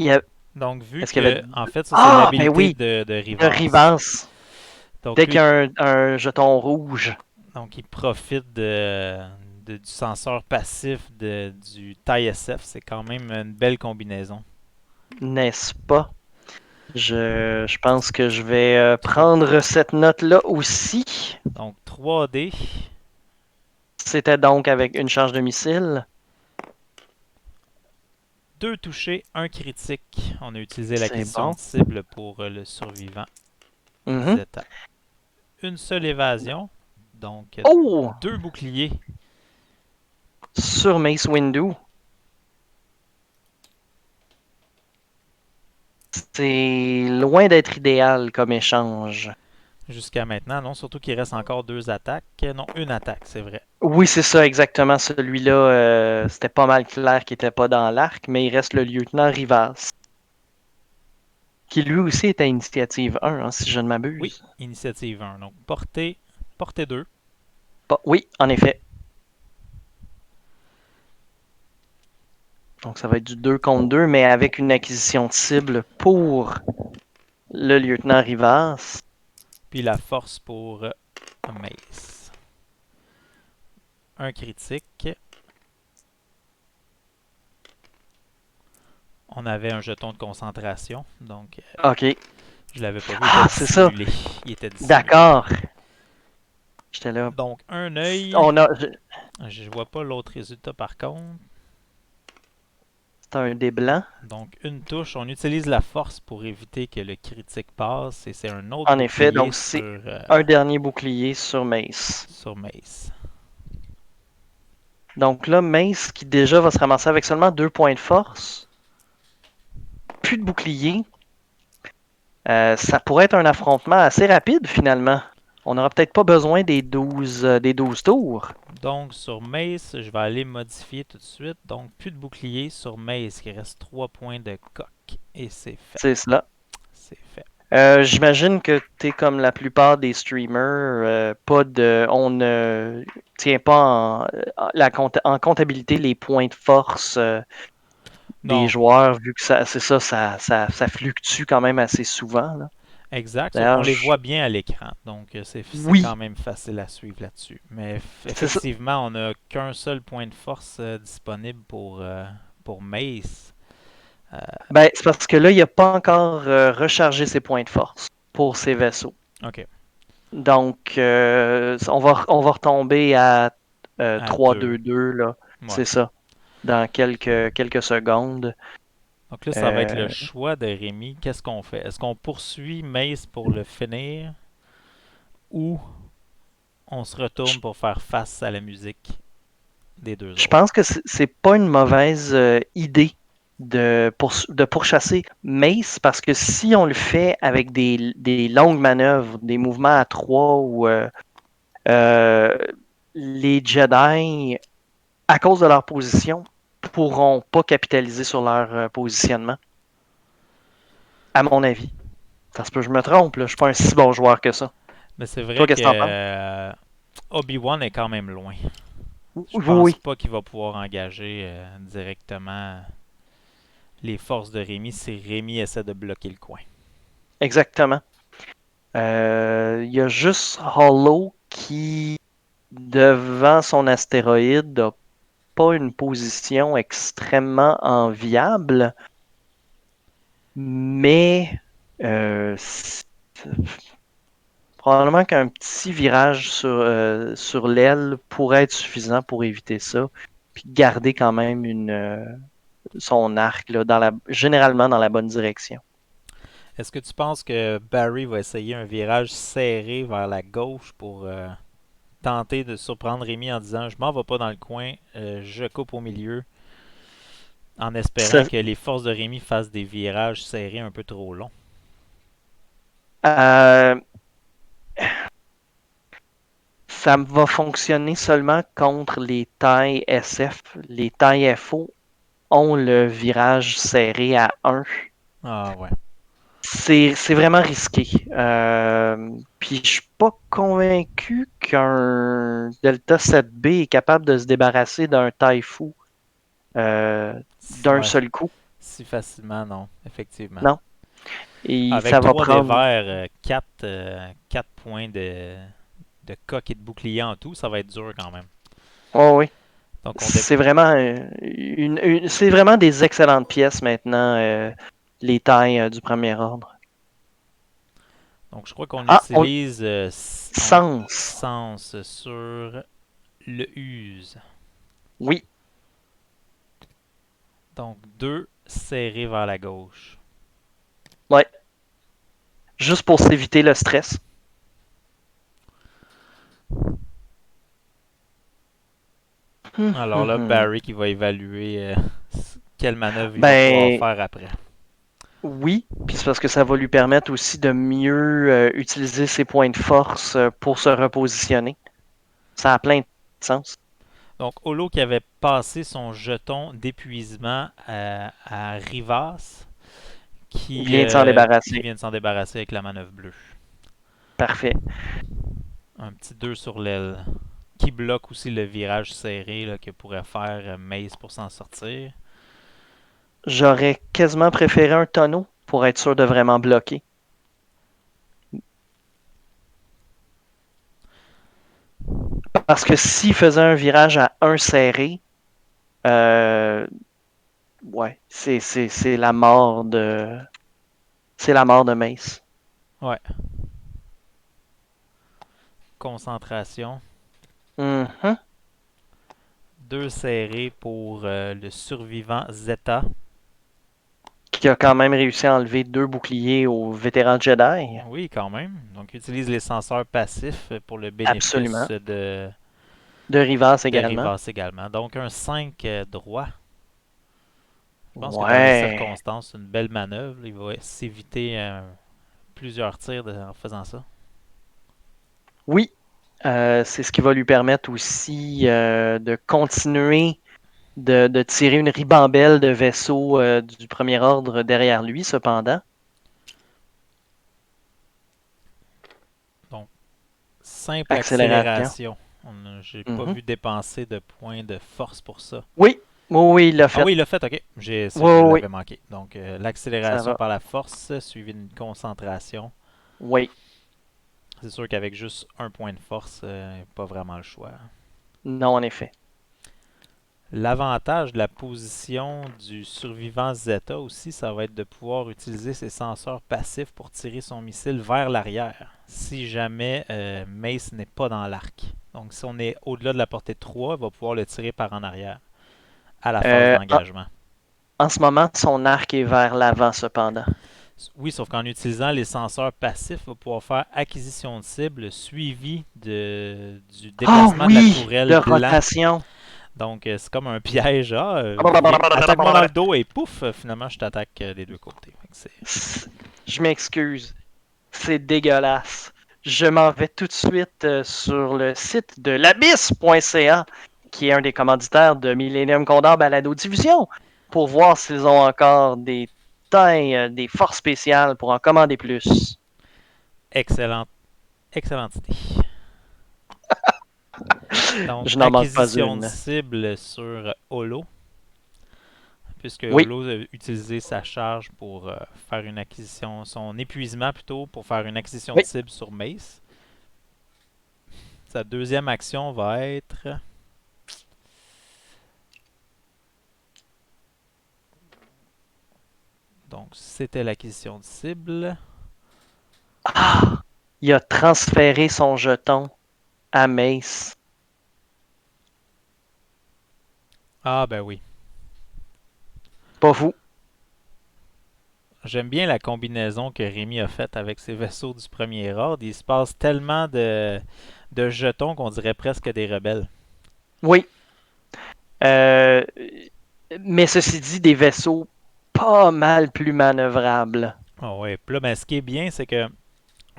Donc, vu est-ce qu'il y avait. que, en fait, ça c'est Ah, ben l'habilité oui, de de Rivas. Rivas. Donc, Dès qu'il lui, y a un jeton rouge, donc, il profite du senseur passif du TIE SF. C'est quand même une belle combinaison. n'est-ce pas? Je pense que je vais prendre cette note-là aussi. Donc 3D, C'était donc avec une charge de missile. 2 touchés, 1 critique. On a utilisé C'est l'acquisition bon. de cible pour le survivant Mhm. Zeta. Une seule évasion, donc Oh! 2 boucliers. Sur Mace Windu. C'est loin d'être idéal comme échange. jusqu'à maintenant, non? Surtout qu'il reste encore 2 attaques. Non, une attaque, c'est vrai. Oui, c'est ça, exactement. Celui-là, c'était pas mal clair qu'il était pas dans l'arc, mais il reste le lieutenant Rivas, qui lui aussi est à initiative 1, hein, si je ne Oui, m'abuse. initiative 1. Donc, portée 2. Oui, en effet. Donc ça va être du 2 contre 2, mais avec une acquisition de cible pour le lieutenant Rivas. Puis la force pour Mace. Un critique. On avait un jeton de concentration, donc OK. je l'avais pas vu, il était Ah, c'est ça. dissimulé. Il était dissimulé. D'accord. J'étais là. Donc, un œil. On a. Je vois pas l'autre résultat par contre. C'est un des blancs. Donc, une touche. On utilise la force pour éviter que le critique passe. Et c'est un autre En effet, bouclier donc c'est un dernier bouclier sur Mace. sur Mace. Donc là, Mace qui déjà va se ramasser avec seulement 2 points de force. Plus de bouclier. Ça pourrait être un affrontement assez rapide finalement. On n'aura peut-être pas besoin des 12 tours. Donc, sur Mace, je vais aller modifier tout de suite. Donc, plus de bouclier sur Mace, qui reste 3 points de coq. Et c'est fait. C'est cela. C'est fait. J'imagine que tu es comme la plupart des streamers, on ne tient pas en comptabilité les points de force des Non, joueurs, vu que ça fluctue quand même assez souvent, là. exact. On D'ailleurs, les voit bien à l'écran. Donc, c'est oui, quand même facile à suivre là-dessus. Mais c'est ça. effectivement, on n'a qu'un seul point de force disponible pour Mace. Euh, Ben, c'est parce que là, il n'a pas encore rechargé ses points de force pour ses vaisseaux. ok. Donc, on va retomber à À 2. 3-2-2, là. Ouais. C'est ça. Dans quelques secondes. Donc là, ça va être le Euh, choix de Rémi. Qu'est-ce qu'on fait? Est-ce qu'on poursuit Mace pour le finir ou on se je, retourne pour faire face à la musique des deux je autres? pense que c'est pas une mauvaise idée de pourchasser Mace parce que si on le fait avec des longues manœuvres, des mouvements à trois ou euh, les Jedi, à cause de leur position, pourront pas capitaliser sur leur positionnement, à mon avis. Ça se peut que je me trompe, là. Je suis pas un si bon joueur que ça. Mais c'est Toi, vrai que qu'est-ce que t'en penses? Obi-Wan est quand même loin. Oui, Je pense oui, pas qu'il va pouvoir engager directement les forces de Rémi si Rémi essaie de bloquer le coin. exactement. Il y a juste Hollow qui, devant son astéroïde, n'a pas une position extrêmement enviable, mais probablement qu'un petit virage sur l'aile pourrait être suffisant pour éviter ça, puis garder quand même son arc là, généralement dans la bonne direction. Est-ce que tu penses que Barry va essayer un virage serré vers la gauche pour tenter de surprendre Rémi en disant je m'en vais pas dans le coin, je coupe au milieu, en espérant Ça, que les forces de Rémi fassent des virages serrés un peu trop longs? euh, ça va fonctionner seulement contre les tailles SF. Les tailles FO ont le virage serré à 1. Ah ouais. C'est vraiment risqué. Puis je suis pas convaincu qu'un Delta 7B est capable de se débarrasser d'un taille fou d'un Ouais, seul coup. si facilement, non, effectivement. Non. Et Avec ça va 3 des prendre. verts, 4 points de coque et de bouclier en tout, ça va être dur quand même. Oh oui. Donc on dé... C'est vraiment c'est vraiment des excellentes pièces maintenant, les tailles du premier ordre. Donc je crois qu'on Ah, utilise sens. sens sur le use. Oui. Donc 2 serré vers la gauche. Ouais. Juste pour s'éviter le stress. Alors là, Barry qui va évaluer quelle manœuvre il va pouvoir Ben, faire après. Oui, puis c'est parce que ça va lui permettre aussi de mieux utiliser ses points de force pour se repositionner. Ça a plein de sens. Donc, Olo qui avait passé son jeton d'épuisement à Rivas, Vient de s'en qui débarrasser. vient de s'en débarrasser avec la manœuvre bleue. Parfait. Un petit 2 sur l'aile. Qui bloque aussi le virage serré là, que pourrait faire Mace pour s'en sortir. J'aurais quasiment préféré un tonneau pour être sûr de vraiment bloquer. Parce que s'il faisait un virage à un serré, euh, ouais, c'est la mort de. C'est la mort de Mace. Ouais. Concentration. Mhm. 2 serrés pour le survivant Zeta. Qui a quand même réussi à enlever 2 boucliers au vétéran Jedi. Oui, quand même. Donc, utilise les senseurs passifs pour le bénéfice Absolument. De Rivas de également. Rivas également. Donc, un 5 droit. Je pense que dans les Ouais. circonstances, c'est une belle manœuvre. Il va s'éviter plusieurs tirs en faisant ça. Oui. C'est ce qui va lui permettre aussi de continuer de tirer une ribambelle de vaisseaux du premier ordre derrière lui, cependant. Donc, simple Accélération. accélération. J'ai pas Mhm. vu dépenser de points de force pour ça. Oui. Oui, oui, il l'a Ah fait. oui, il l'a fait, ok. Oui, Je oui, oui. l'avais manqué. Donc, Ça l'accélération va. par la force, suivie d'une concentration. Oui. C'est sûr qu'avec juste un point de force, pas vraiment le choix. Non, en effet. L'avantage de la position du survivant Zeta aussi, ça va être de pouvoir utiliser ses senseurs passifs pour tirer son missile vers l'arrière, si jamais Mace n'est pas dans l'arc. Donc si on est au-delà de la portée de 3, il va pouvoir le tirer par en arrière, à la phase Euh, en, d'engagement. en ce moment, son arc est vers l'avant, cependant. Oui, sauf qu'en utilisant les senseurs passifs, il va pouvoir faire acquisition de cible suivi du Ah déplacement de la oui! tourelle De blanc. rotation. Donc, c'est comme un piège. Ah, viens, attaque-moi dans le dos et pouf, finalement, je t'attaque des deux côtés. Je m'excuse. C'est dégueulasse. Je m'en vais tout de suite sur le site de l'abysse.ca, qui est un des commanditaires de Millennium Condor Balado Diffusion, pour voir s'ils ont encore des tailles, des forces spéciales pour en commander plus. Excellente, excellente idée. Donc, Je n'en manque pas acquisition de une. cible sur Holo, puisque Oui, Holo a utilisé sa charge pour faire une acquisition, son épuisement plutôt, pour faire une acquisition de oui. cible sur Mace. Sa deuxième action va être. Donc, c'était l'acquisition de cible. Ah! Il a transféré son jeton à Mace. Ah, ben oui. Pas vous. J'aime bien la combinaison que Rémi a faite avec ses vaisseaux du premier ordre. Il se passe tellement de jetons qu'on dirait presque des rebelles. Oui. Euh, mais ceci dit, des vaisseaux pas mal plus manœuvrables. Ah ouais. Puis là, ben, ce qui est bien, c'est que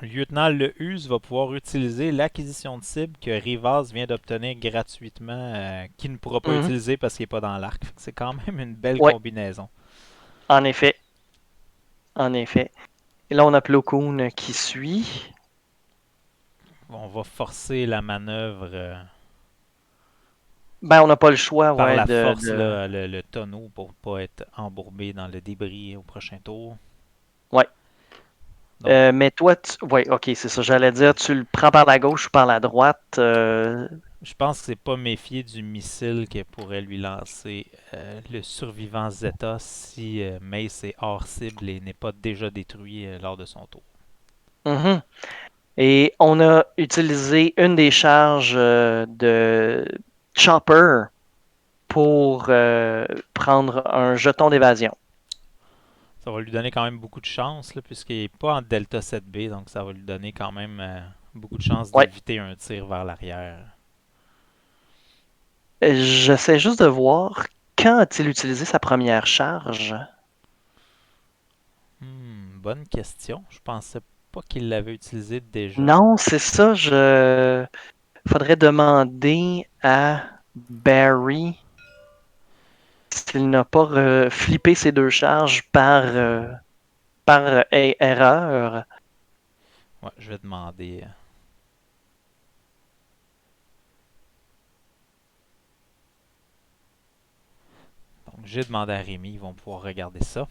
le lieutenant Lehus va pouvoir utiliser l'acquisition de cible que Rivas vient d'obtenir gratuitement, qu'il ne pourra pas Mhm. utiliser parce qu'il n'est pas dans l'arc. C'est quand même une belle Ouais, combinaison. en effet. En effet. Et là, on a Plo Koon qui suit. On va forcer la manœuvre Ben, on n'a pas le choix, par ouais, la force, là, le tonneau pour ne pas être embourbé dans le débris au prochain tour. Ouais. Donc, Mais toi, ouais, ok, c'est ça. J'allais dire, tu le prends par la gauche ou par la droite. je pense que c'est pas méfier du missile que pourrait lui lancer le survivant Zeta si Mace est hors cible et n'est pas déjà détruit lors de son tour. Mhm. Et on a utilisé une des charges de Chopper pour prendre un jeton d'évasion. Ça va lui donner quand même beaucoup de chance, là, puisqu'il n'est pas en Delta 7B, donc ça va lui donner quand même beaucoup de chance Ouais. d'éviter un tir vers l'arrière. J'essaie juste de voir quand a-t-il utilisé sa première charge. bonne question. Je pensais pas qu'il l'avait utilisé déjà. Non, c'est ça. Faudrait demander à Barry s'il n'a pas flippé ses deux charges par erreur. Ouais, je vais demander. Donc, j'ai demandé à Rémi, ils vont pouvoir regarder ça.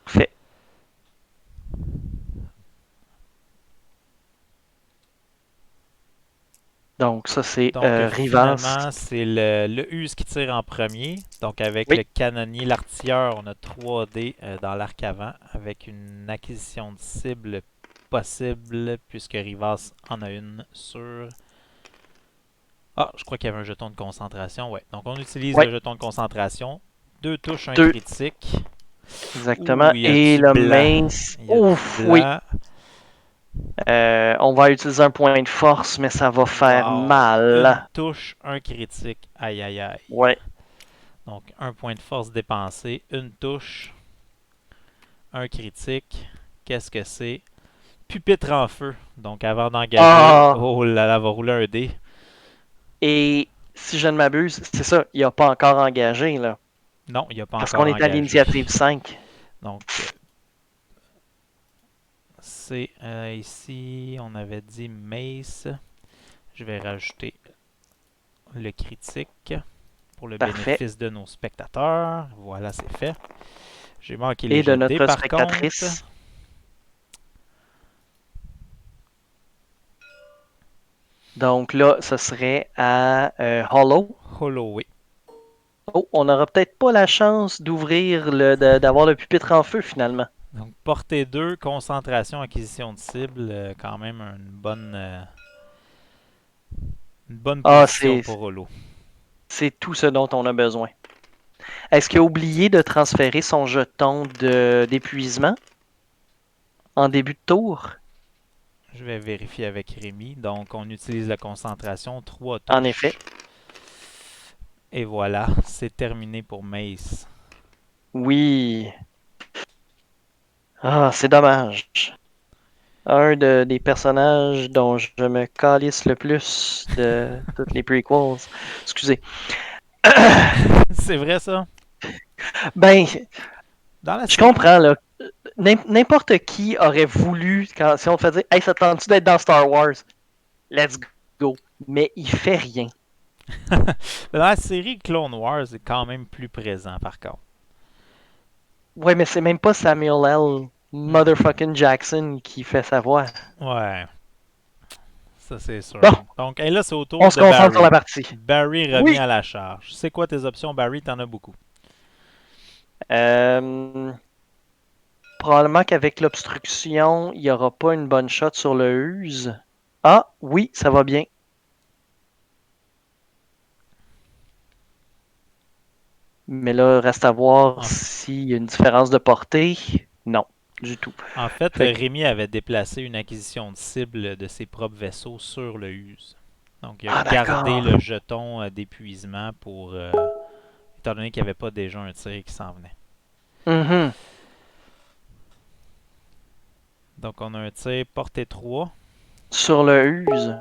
Fait. Donc, ça, c'est Donc, Rivas. finalement, c'est le Use qui tire en premier. Donc, avec Oui, le canonnier, l'artilleur, on a 3D dans l'arc avant, avec une acquisition de cible possible, puisque Rivas en a une sur... Ah, je crois qu'il y avait un jeton de concentration. Ouais. Donc, on utilise ouais, le jeton de concentration. Deux touches, un deux, critique. exactement. Ouh, il y a Et du le blanc. mace. Il y a du Ouf, oui. blanc. On va utiliser un point de force, mais ça va faire Wow. Une mal. touche, un critique. Aïe, aïe, aïe. Ouais. Donc, un point de force dépensé. Une touche, un critique. Qu'est-ce que c'est? Pupitre en feu. Donc, avant d'engager, Ah! oh là là, va rouler un dé. Et si je ne m'abuse, c'est ça, il n'a pas encore engagé, là. Non, il n'a pas Parce encore qu'on est à engagé. l'initiative 5. Donc, c'est ici, on avait dit Mace. Je vais rajouter le critique pour le Parfait. bénéfice de nos spectateurs. Voilà, c'est fait. J'ai manqué les Et de jets de dés notre par contre. spectatrice. Donc là, ce serait à Hollow. Holloway. Oh, on n'aura peut-être pas la chance d'ouvrir d'avoir le pupitre en feu finalement. Donc, portée 2, concentration, acquisition de cible. Quand même une bonne Ah, position pour Holo. c'est tout ce dont on a besoin. Est-ce qu'il a oublié de transférer son jeton d'épuisement en début de tour? Je vais vérifier avec Rémi. Donc, on utilise la concentration, 3 En effet. touches. Et voilà, c'est terminé pour Mace. Oui. Ah, c'est dommage. Des personnages dont je me calisse le plus de toutes les prequels. Excusez. C'est vrai ça? Ben, Dans la je série, comprends, là. N'importe qui aurait voulu, si on te fait dire, hey, ça te tente-tu d'être dans Star Wars? Let's go. Mais il fait rien. dans la série Clone Wars est quand même plus présent par contre. Ouais, mais c'est même pas Samuel L. Motherfucking Jackson qui fait sa voix. Ouais, ça c'est sûr. Bon, Donc, et là, c'est au on tour se de concentre sur Barry. la partie. Barry revient Oui. à la charge. C'est quoi tes options, Barry? T'en as beaucoup. Euh, Probablement qu'avec l'obstruction, il n'y aura pas une bonne shot sur le use. Ah, oui, ça va bien. Mais là, reste à voir En, s'il y a une différence de portée. Non, du tout. en fait, Fait que, Rémi avait déplacé une acquisition de cible de ses propres vaisseaux sur le Use. Donc, il a gardé d'accord. le jeton d'épuisement pour, étant donné qu'il n'y avait pas déjà un tir qui s'en venait. Mhm. Donc, on a un tir portée 3. Sur le use.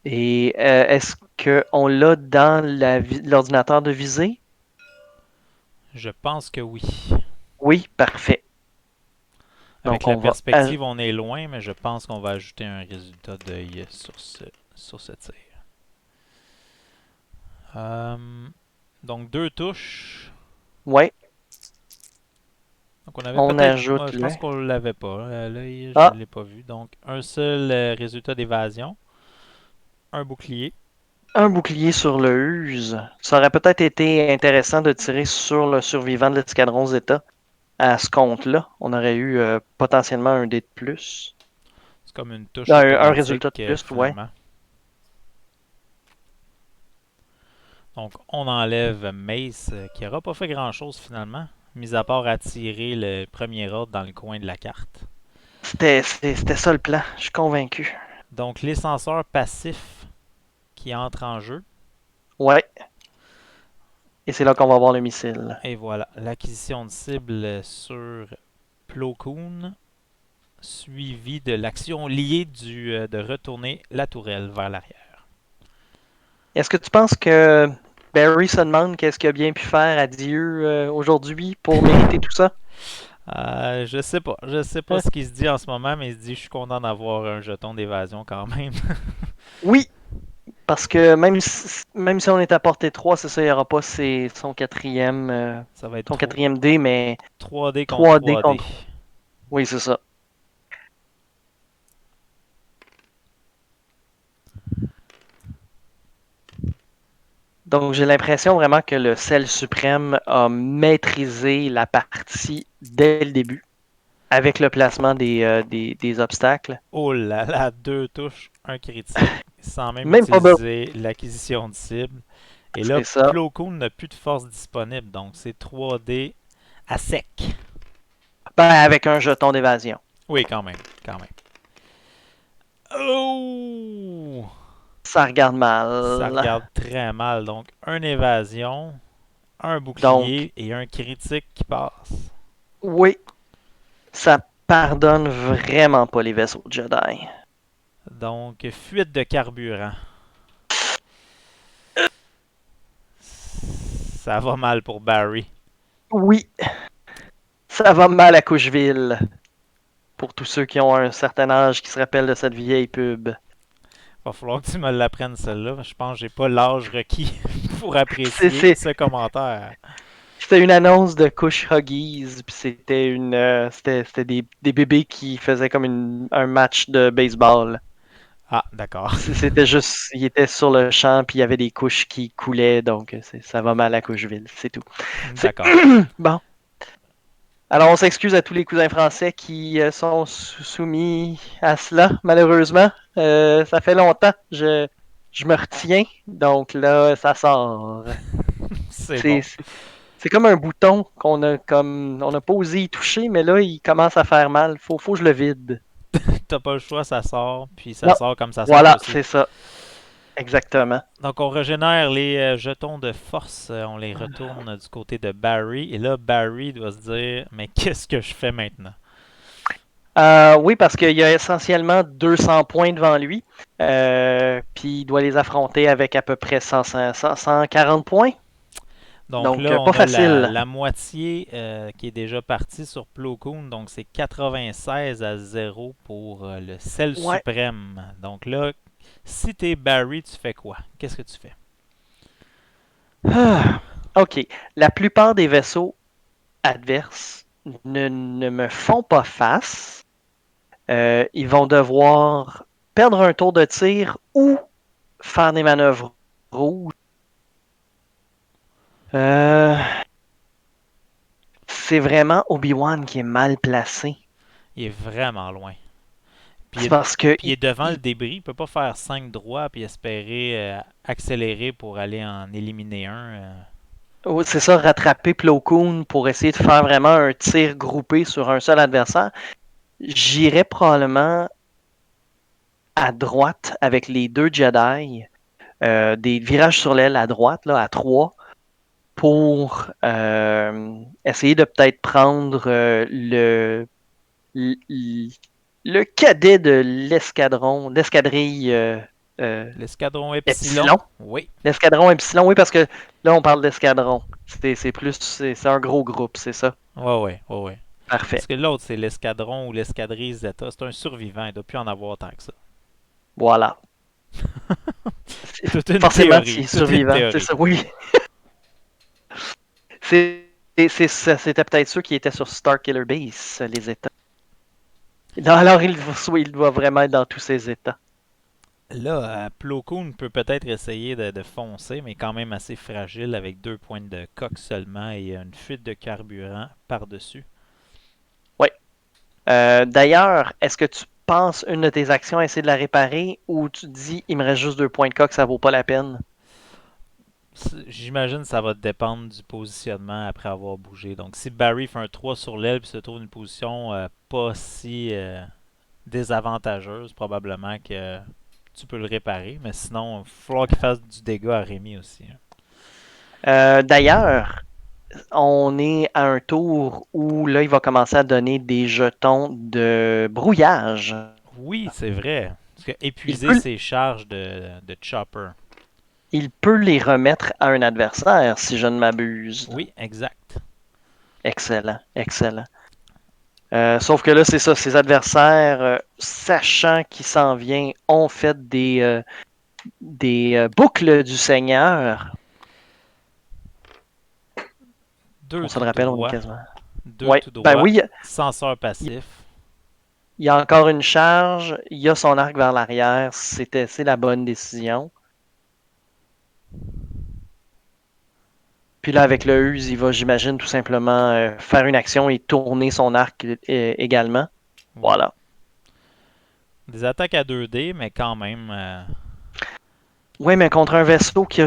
Et est-ce qu'on l'a dans l'ordinateur de visée? Je pense que oui. Oui, parfait. Avec Donc la on va. perspective, on est loin, mais je pense qu'on va ajouter un résultat d'œil sur ce tir. Euh, donc, deux touches. Ouais, Donc, on avait on peut-être. ajoute Je le. pense qu'on l'avait pas. L'œil, je ne Ah, l'ai pas vu. Donc, un seul résultat d'évasion. Un bouclier. un bouclier sur le use. Ça aurait peut-être été intéressant de tirer sur le survivant de l'escadron Zeta. À ce compte-là, on aurait eu potentiellement un dé de plus. C'est comme une touche Un résultat de automatique, plus, ouais. finalement. Donc, on enlève Mace, qui n'aura pas fait grand-chose, finalement. Mis à part attirer le premier ordre dans le coin de la carte. C'était ça le plan, je suis convaincu. Donc, l'ascenseur passif qui entre en jeu. Ouais, Et c'est là qu'on va voir le missile. Et voilà, l'acquisition de cible sur Plo Koon, suivi de l'action liée de retourner la tourelle vers l'arrière. Est-ce que tu penses que Barry se demande qu'est-ce qu'il a bien pu faire à Dieu aujourd'hui pour mériter tout ça? Je sais pas. Je sais pas Hein? ce qu'il se dit en ce moment, mais il se dit je suis content d'avoir un jeton d'évasion quand même. Oui, parce que même si on est à portée 3, c'est ça, il n'y aura pas Ça va être son quatrième dé, mais 3D contre 3D 3D. contre. Oui, c'est ça. Donc j'ai l'impression vraiment que le sel suprême a maîtrisé la partie dès le début, avec le placement des obstacles. Oh là là, deux touches, un critique, sans même Même pas besoin. utiliser l'acquisition de cible. Et là, C'est ça. Plo Koon n'a plus de force disponible, donc c'est 3D à sec. Ben, avec un jeton d'évasion. Oui, quand même, quand même. Oh! Ça regarde Ça mal. regarde très mal. Donc, une évasion, un Donc, bouclier et un critique qui passe. oui, ça pardonne vraiment pas les vaisseaux de Jedi. Donc, fuite de carburant. Ça va mal pour Barry. Oui, ça va mal à Coucheville. Pour tous ceux qui ont un certain âge qui se rappellent de cette vieille pub. Va falloir que tu me l'apprennes celle-là. Je pense que j'ai pas l'âge requis pour C'est, apprécier c'est- ce commentaire. C'était une annonce de Couche Huggies, puis c'était des bébés qui faisaient comme un match de baseball. Ah, d'accord. C'était juste, ils étaient sur le champ, puis il y avait des couches qui coulaient, donc ça va mal à Coucheville, c'est tout. C'est D'accord. bon. Alors, on s'excuse à tous les cousins français qui sont soumis à cela, malheureusement. Ça fait longtemps, je me retiens, donc là, ça sort. C'est C'est bon. c'est- c'est comme un bouton on n'a pas osé y toucher, mais là, il commence à faire mal. Faut que je le vide. T'as pas le choix, ça sort. Puis ça Non, sort comme ça sort voilà, aussi. c'est ça, exactement. Donc on régénère les jetons de force, on les retourne du côté de Barry. Et là, Barry doit se dire, mais qu'est-ce que je fais maintenant? Oui, parce qu'il y a essentiellement 200 points devant lui, puis il doit les affronter avec à peu près 140 points. Donc Donc, là, pas on a facile. la moitié qui est déjà partie sur Plo Koon. Donc c'est 96 à 0 pour le sel Ouais. suprême. Donc là, si t'es Barry, tu fais quoi? Qu'est-ce que tu fais? Ah, OK. La plupart des vaisseaux adverses ne me font pas face. Ils vont devoir perdre un tour de tir ou faire des manœuvres rouges. Euh, c'est vraiment Obi-Wan qui est mal placé. Il est vraiment loin. Puis C'est parce que il est devant le débris. Il peut pas faire 5 droits puis espérer accélérer pour aller en éliminer un. c'est ça, rattraper Plo Koon pour essayer de faire vraiment un tir groupé sur un seul adversaire. J'irais probablement à droite avec les deux Jedi, des virages sur l'aile à droite, là, à 3, pour essayer de peut-être prendre le, le cadet de l'escadrille L'escadron Epsilon. Epsilon. Oui. L'escadron Epsilon, oui, parce que là, on parle d'escadron. C'est un gros groupe, c'est ça. Ouais. Parfait. Parce que l'autre, c'est l'escadron ou l'escadrille Zeta. C'est un survivant. Il doit plus en avoir tant que ça. Voilà. Toute une Forcément, s'il théorie. est Toute une survivant, c'est théorie. ça, oui. C'était peut-être ceux qui étaient sur Starkiller Base, les États. Non, alors, il doit vraiment être dans tous ces États. Là, Plo Koon peut peut-être essayer de foncer, mais quand même assez fragile avec 2 points de coque seulement et une fuite de carburant par-dessus. Oui. D'ailleurs, est-ce que tu penses une de tes actions essayer de la réparer ou tu te dis il me reste juste 2 points de coque, ça vaut pas la peine? J'imagine que ça va dépendre du positionnement après avoir bougé. Donc, si Barry fait un 3 sur l'aile et se trouve une position pas si désavantageuse, probablement que tu peux le réparer. Mais sinon, il va falloir qu'il fasse du dégât à Rémi aussi, hein. D'ailleurs, on est à un tour où là, il va commencer à donner des jetons de brouillage. Oui, c'est vrai. Parce que Il épuiser peut, ses charges de Chopper. il peut les remettre à un adversaire, si je ne m'abuse. Oui, exact. Excellent, excellent. Sauf que là, c'est ça, ses adversaires, sachant qu'il s'en vient, ont fait des boucles du Seigneur. On Deux se le tout rappelle, on est droit. quasiment. Deux Ouais, tout ben droit. oui, Censeur il passif. il y a encore une charge, il y a son arc vers l'arrière, c'est la bonne décision. Puis là, avec le use, il va, j'imagine, tout simplement faire une action et tourner son arc également. Oui. Voilà. Des attaques à 2D, mais quand même. Oui, mais contre un vaisseau qui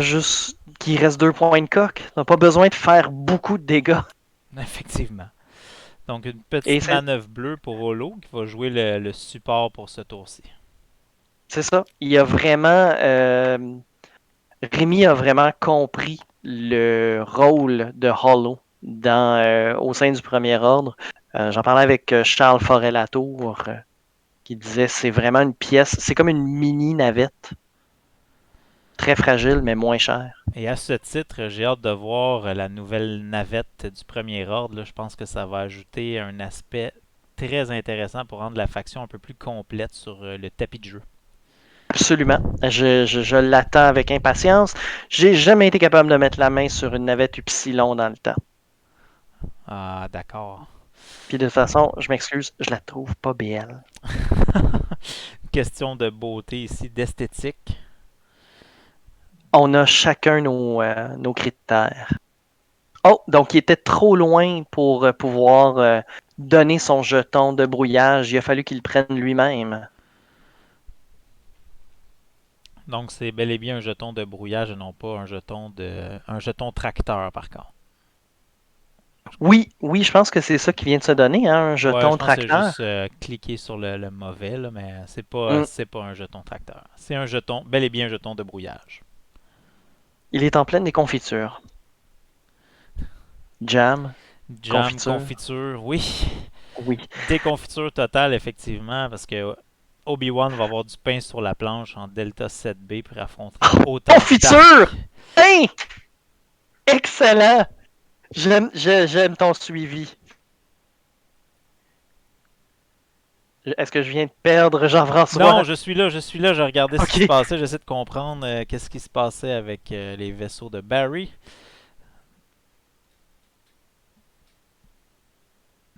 reste 2 points de coque, t'as pas besoin de faire beaucoup de dégâts. Effectivement. Donc, une Et petite manœuvre bleue pour Holo qui va jouer le support pour ce tour-ci. c'est ça. Il y a vraiment. Rémi a vraiment compris le rôle de Hollow au sein du Premier Ordre. J'en parlais avec Charles Forêt-Latour, qui disait c'est vraiment une pièce, c'est comme une mini navette, très fragile mais moins chère. Et à ce titre, j'ai hâte de voir la nouvelle navette du Premier Ordre. Là. Je pense que ça va ajouter un aspect très intéressant pour rendre la faction un peu plus complète sur le tapis de jeu. Absolument. Je l'attends avec impatience. J'ai jamais été capable de mettre la main sur une navette Upsilon dans le temps. Ah, d'accord. Puis de toute façon, je m'excuse, je la trouve pas belle. Question de beauté ici, d'esthétique. On a chacun nos critères. Oh, donc il était trop loin pour pouvoir donner son jeton de brouillage. Il a fallu qu'il le prenne lui-même. Donc, c'est bel et bien un jeton de brouillage et non pas un jeton tracteur, par contre. Oui, oui, je pense que c'est ça qui vient de se donner, hein, un Ouais, je jeton pense que c'est tracteur. juste cliquer sur le mauvais, là, mais Hmm. c'est pas un jeton tracteur. C'est un jeton, bel et bien un jeton de brouillage. Il est en pleine déconfiture. Jam, Jam, confiture, confiture, oui. oui. Déconfiture totale, effectivement, parce que Obi-Wan va avoir du pain sur la planche en Delta 7B pour affronter autant Confiture! d'arcs. Hein? Excellent! J'aime ton suivi. Est-ce que je viens de perdre Non, Jean-François? je suis là, je regardais ce qui se OK. passait, j'essaie de comprendre qu'est-ce qui se passait avec les vaisseaux de Barry.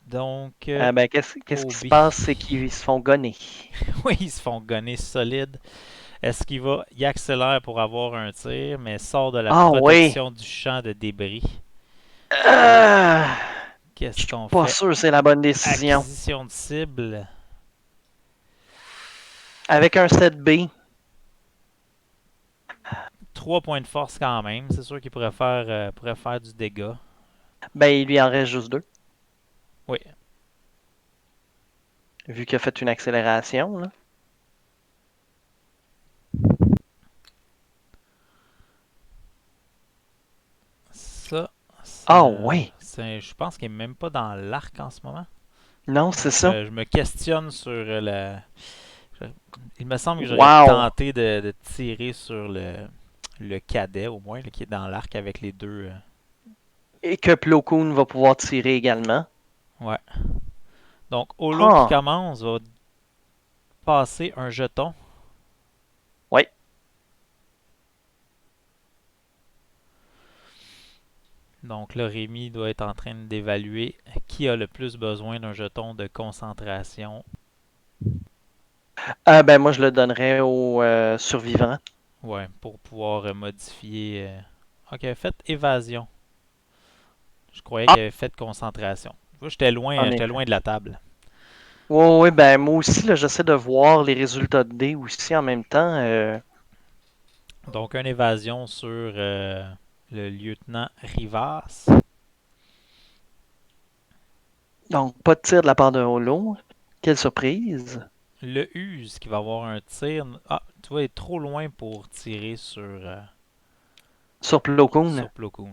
Donc, Ben, qu'est-ce qui se Obi. passe? C'est qu'ils se font gonner. Oui, ils se font gonner solide. Est-ce qu'il va y accélère pour avoir un tir, mais sort de la Ah oui! protection du champ de débris? Ah, je Qu'est-ce suis qu'on pas fait? sûr que c'est la bonne décision. Acquisition de cible. Avec un 7B, 3 points de force quand même. C'est sûr qu'il pourrait faire du dégât. ben il lui en reste juste 2, Oui, vu qu'il a fait une accélération, là. ça, Ah oui! je pense qu'il n'est même pas dans l'arc en ce moment. Non, c'est ça. Je me questionne sur je- il me semble que j'aurais Wow! tenté de tirer sur le cadet, au moins, là, qui est dans l'arc avec les deux. Et que Plo Koon va pouvoir tirer également. Ouais. Donc, Holo qui Ah! commence va passer un jeton. Oui. Donc là, Rémi doit être en train d'évaluer qui a le plus besoin d'un jeton de concentration. Ben moi, je le donnerais au survivant. Ouais, pour pouvoir modifier. Ok, faites évasion. Je croyais Ah! qu'il avait fait concentration. Moi, En j'étais effet. loin de la table. Oui, oui, ben moi aussi, là, j'essaie de voir les résultats de dés aussi en même temps. Donc, une évasion sur le lieutenant Rivas. Donc, pas de tir de la part de Holo. Quelle surprise! Le Use qui va avoir un tir. Ah, tu vois, il est trop loin pour tirer sur. Sur Plo Koon. sur Plo Koon.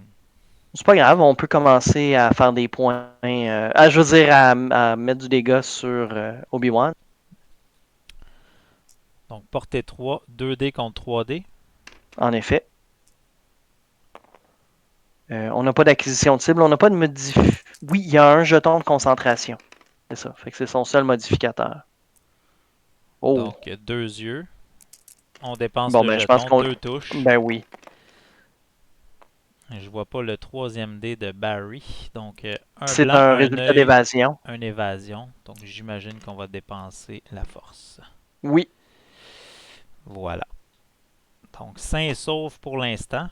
C'est pas grave, on peut commencer à faire des points. Je veux dire, à mettre du dégât sur Obi-Wan. Donc, portée 3, 2D contre 3D. En effet. On n'a pas d'acquisition de cible, on n'a pas de Oui, il y a un jeton de concentration. C'est ça. Fait que c'est son seul modificateur. Oh. Donc, 2 yeux. On dépense Bon, le ben, je pense jeton, qu'on. 2 touches. Ben oui. Je vois pas le troisième dé de Barry. Donc, un C'est blanc, un un résultat œil, d'évasion. un évasion. Donc, j'imagine qu'on va dépenser la force. Oui. Voilà. Donc, sain et sauf pour l'instant.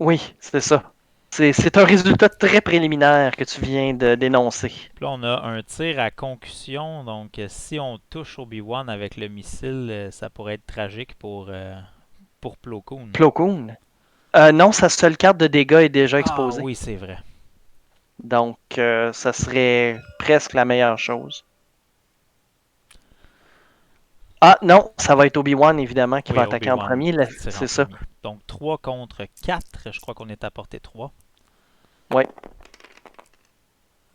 Oui, c'est ça. C'est un résultat très préliminaire que tu viens de dénoncer. Puis là, on a un tir à concussion. Donc, si on touche Obi-Wan avec le missile, ça pourrait être tragique pour Plo Koon. Plo Koon. Non, sa seule carte de dégâts est déjà Ah exposée. oui, c'est vrai. Donc, ça serait presque la meilleure chose. Ah non, ça va être Obi-Wan, évidemment, qui Oui, va attaquer en Obi-Wan premier. qui tire en C'est ça. premier. Donc, 3 contre 4. Je crois qu'on est à portée 3. Ouais.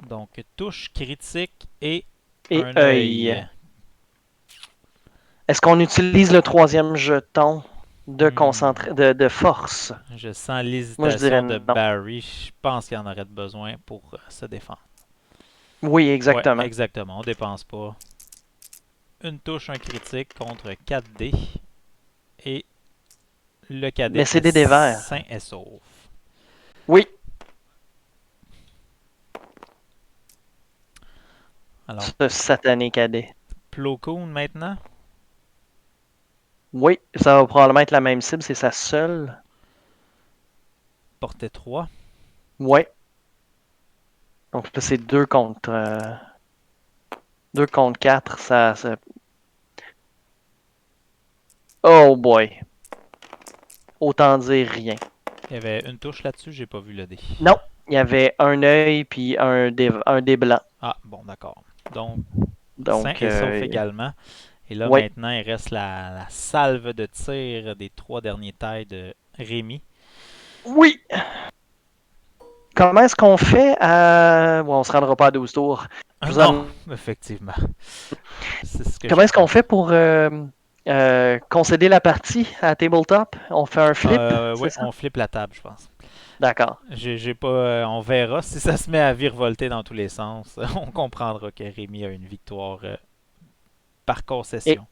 Donc, touche critique et Et un œil. œil. Est-ce qu'on utilise le troisième jeton Hmm. de force? Je sens Moi, je dirais l'hésitation de non. Barry. Je pense qu'il en aurait besoin pour se défendre. Oui, Ouais, exactement. exactement. On dépense pas. Une touche, un critique contre 4D. Et le Mais cadet c'est est des verts. sain et sauf. Oui, Alors, ce satané cadet. Plo Koon maintenant. Oui, ça va probablement être la même cible, c'est sa seule. Portée 3. Oui. Donc là, c'est 2 contre 4. Oh boy. Autant dire rien. Il y avait une touche là-dessus, j'ai pas vu le dé. Non, il y avait un œil puis un dé blanc. Ah, bon, d'accord. Donc, sain Donc, et sauf également. Et là, oui. maintenant, il reste la salve de tir des 3 derniers tailles de Rémi. Oui! Comment est-ce qu'on fait à. Bon, on se rendra pas à 12 tours. Je vous Non, en- effectivement. C'est ce que je Comment est-ce qu'on fait pensais. pour concéder la partie à tabletop? On fait un flip, c'est Ouais, ça? on flippe la table, je pense. D'accord. J'ai pas, on verra si ça se met à virevolter dans tous les sens. On comprendra que Rémi a une victoire par Et concession.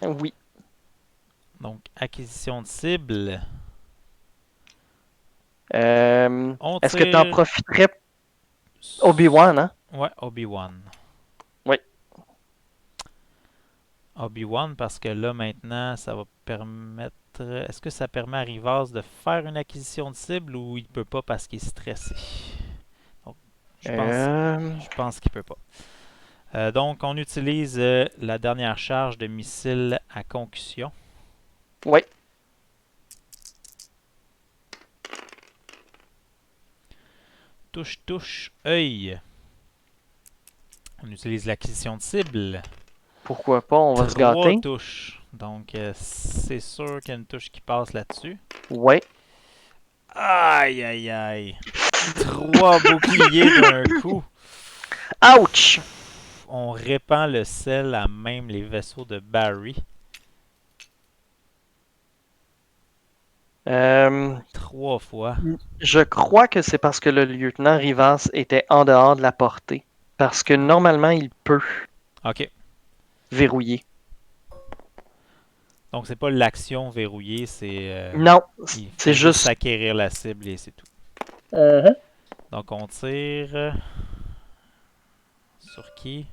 oui. Donc, acquisition de cible. On Est-ce que tu en tire. profiterais, Obi-Wan, hein? Ouais, Obi-Wan. Oui. Obi-Wan, parce que là, maintenant, ça va permettre. Est-ce que ça permet à Rivas de faire une acquisition de cible ou il peut pas parce qu'il est stressé? Donc, je pense, Euh, je pense qu'il peut pas. Donc, on utilise la dernière charge de missile à concussion. oui. Touche, touche, œil. On utilise l'acquisition de cible. Pourquoi pas? On va se 3 gâter. touches. Donc, c'est sûr qu'il y a une touche qui passe là-dessus. Oui. Aïe, aïe, aïe. 3 boucliers d'un coup. Ouch! On répand le sel à même les vaisseaux de Barry. Euh, 3 fois. je crois que c'est parce que le lieutenant Rivas était en dehors de la portée. Parce que normalement, il peut OK. verrouiller. Donc, c'est pas l'action verrouillée, c'est. Non, Il c'est fait juste juste. acquérir la cible et c'est tout. Mhm. Donc, on tire. Sur qui?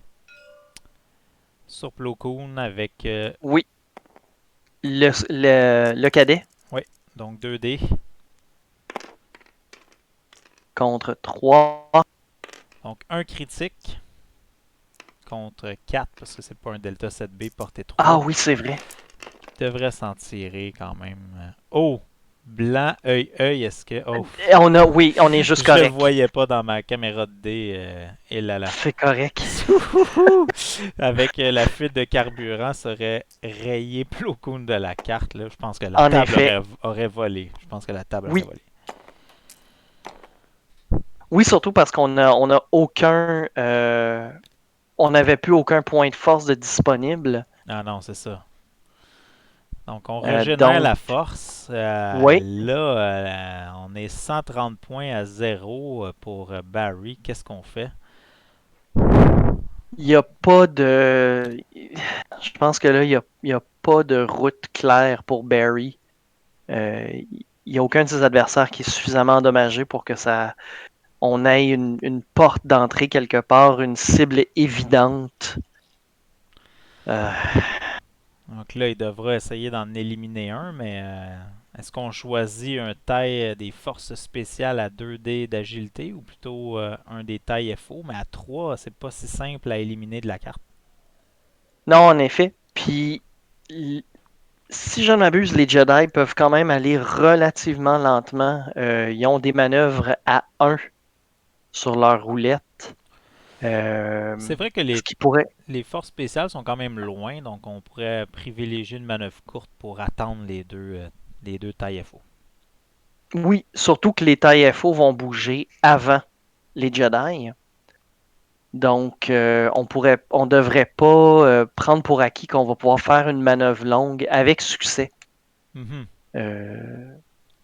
Sur Plo Koon avec. Oui, le cadet Oui, donc 2D. contre 3. Donc, un critique contre 4 parce que c'est pas un Delta 7B portée Ah 3. oui, c'est vrai. Devrait s'en tirer quand même. Oh! Blanc, œil, est-ce que... Oh, Oui, on est juste je le correct. voyais pas dans ma caméra de D. Et là là. C'est correct. Avec la fuite de carburant, ça aurait rayé Plo Koon de la carte. Là. Je pense que la En table effet. aurait volé. Je pense que la table aurait Oui. volé. Oui, surtout parce on a aucun. On n'avait plus aucun point de force de disponible. Ah non, c'est ça. Donc, on régénère Donc, la force. oui, Là, on est 130 points à zéro pour Barry. Qu'est-ce qu'on fait? il n'y a pas de. Je pense que là, il y a pas de route claire pour Barry. Il n'y a aucun de ses adversaires qui est suffisamment endommagé pour que ça. On ait une porte d'entrée quelque part, une cible évidente. Euh, Donc là, il devra essayer d'en éliminer un, mais est-ce qu'on choisit un taille des forces spéciales à 2D d'agilité ou plutôt un des tailles FO, mais à 3, c'est pas si simple à éliminer de la carte. non, en effet. Puis, si je ne m'abuse, les Jedi peuvent quand même aller relativement lentement. Ils ont des manœuvres à 1 sur leur roulette. C'est vrai que Ce qui pourrait. les forces spéciales sont quand même loin, donc on pourrait privilégier une manœuvre courte pour attendre les deux tailles FO. Oui, surtout que les tailles FO vont bouger avant les Jedi. Donc, on devrait pas prendre pour acquis qu'on va pouvoir faire une manœuvre longue avec succès. Mhm. Euh,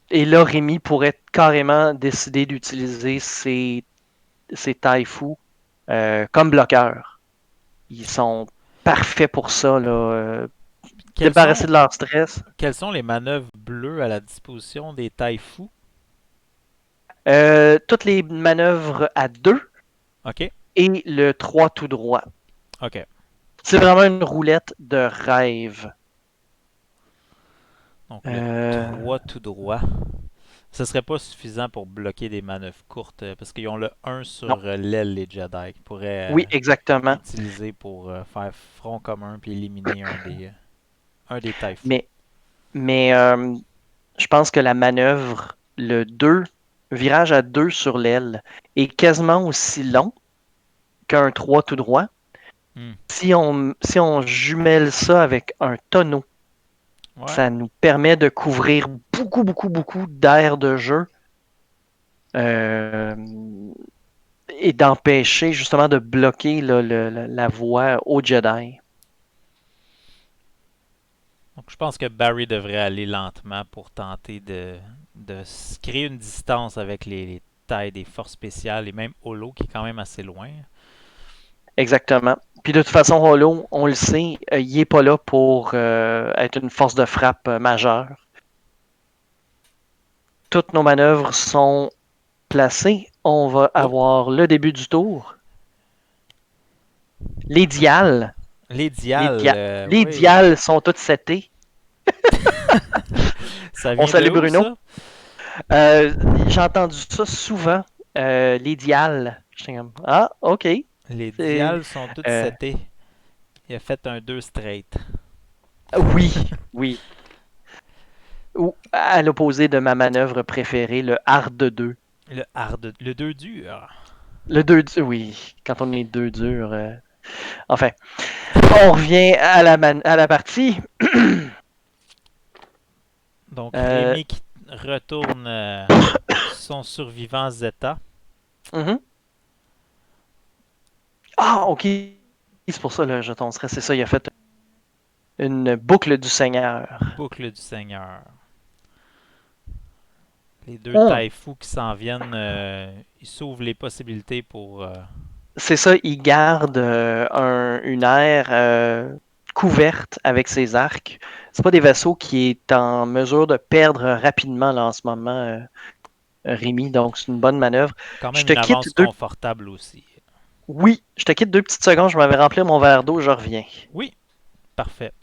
et là, Rémi pourrait carrément décider d'utiliser ces Taifu comme bloqueurs. Ils sont parfaits pour ça, là. Quelles Débarrasser sont, de leur stress. quelles sont les manœuvres bleues à la disposition des tailles fous? Toutes les manœuvres à 2 OK. et le 3 tout droit. OK. C'est vraiment une roulette de rêve. Donc le Euh, 3 tout droit. Ce serait pas suffisant pour bloquer des manœuvres courtes parce qu'ils ont le 1 non. sur l'aile, les Jedi, qui pourraient Oui, exactement. utiliser pour faire front commun puis éliminer un des Taifu. Mais, mais je pense que la manœuvre, le 2 virage à 2 sur l'aile, est quasiment aussi long qu'un 3 tout droit. Hmm. Si on jumelle ça avec un tonneau, Ouais. ça nous permet de couvrir beaucoup, beaucoup, beaucoup d'aires de jeu euh, et d'empêcher justement de bloquer là, la voie au Jedi. Donc je pense que Barry devrait aller lentement pour tenter de se créer une distance avec les tailles des forces spéciales et même Holo qui est quand même assez loin. Exactement. Puis de toute façon, Holo, on le sait, il n'est pas là pour être une force de frappe majeure. Toutes nos manœuvres sont placées. On va Oh, avoir le début du tour. Les dials, les les, dials, dia- les oui. dials sont toutes setés. Ça On vient de salue où Bruno. ça? Euh, j'ai entendu ça souvent. Les dials. J'étais comme, ah, ok. Les C'est, dials sont toutes euh, setées. Il a fait un 2 straight. oui, oui. Ou à l'opposé de ma manœuvre préférée, le hard 2. Le hard, le 2 dur. Le 2 dur, oui. Quand on est 2 dur. Enfin, on revient à à la partie. Donc Euh, Rémi qui retourne son survivant Zeta. mhm. Ah, ok. C'est pour ça le jeton stress. C'est ça, il a fait une boucle du Seigneur. Boucle du Seigneur. Les deux Hmm. taille-fous qui s'en viennent, ils s'ouvrent les possibilités pour. C'est ça, il garde une aire couverte avec ses arcs. C'est pas des vaisseaux qui est en mesure de perdre rapidement là, en ce moment, Rémi, donc c'est une bonne manœuvre. Quand Je même te une quitte avance deux. confortable aussi. Oui, je te quitte 2 petites secondes, je m'avais remplir mon verre d'eau, je reviens. Oui, parfait.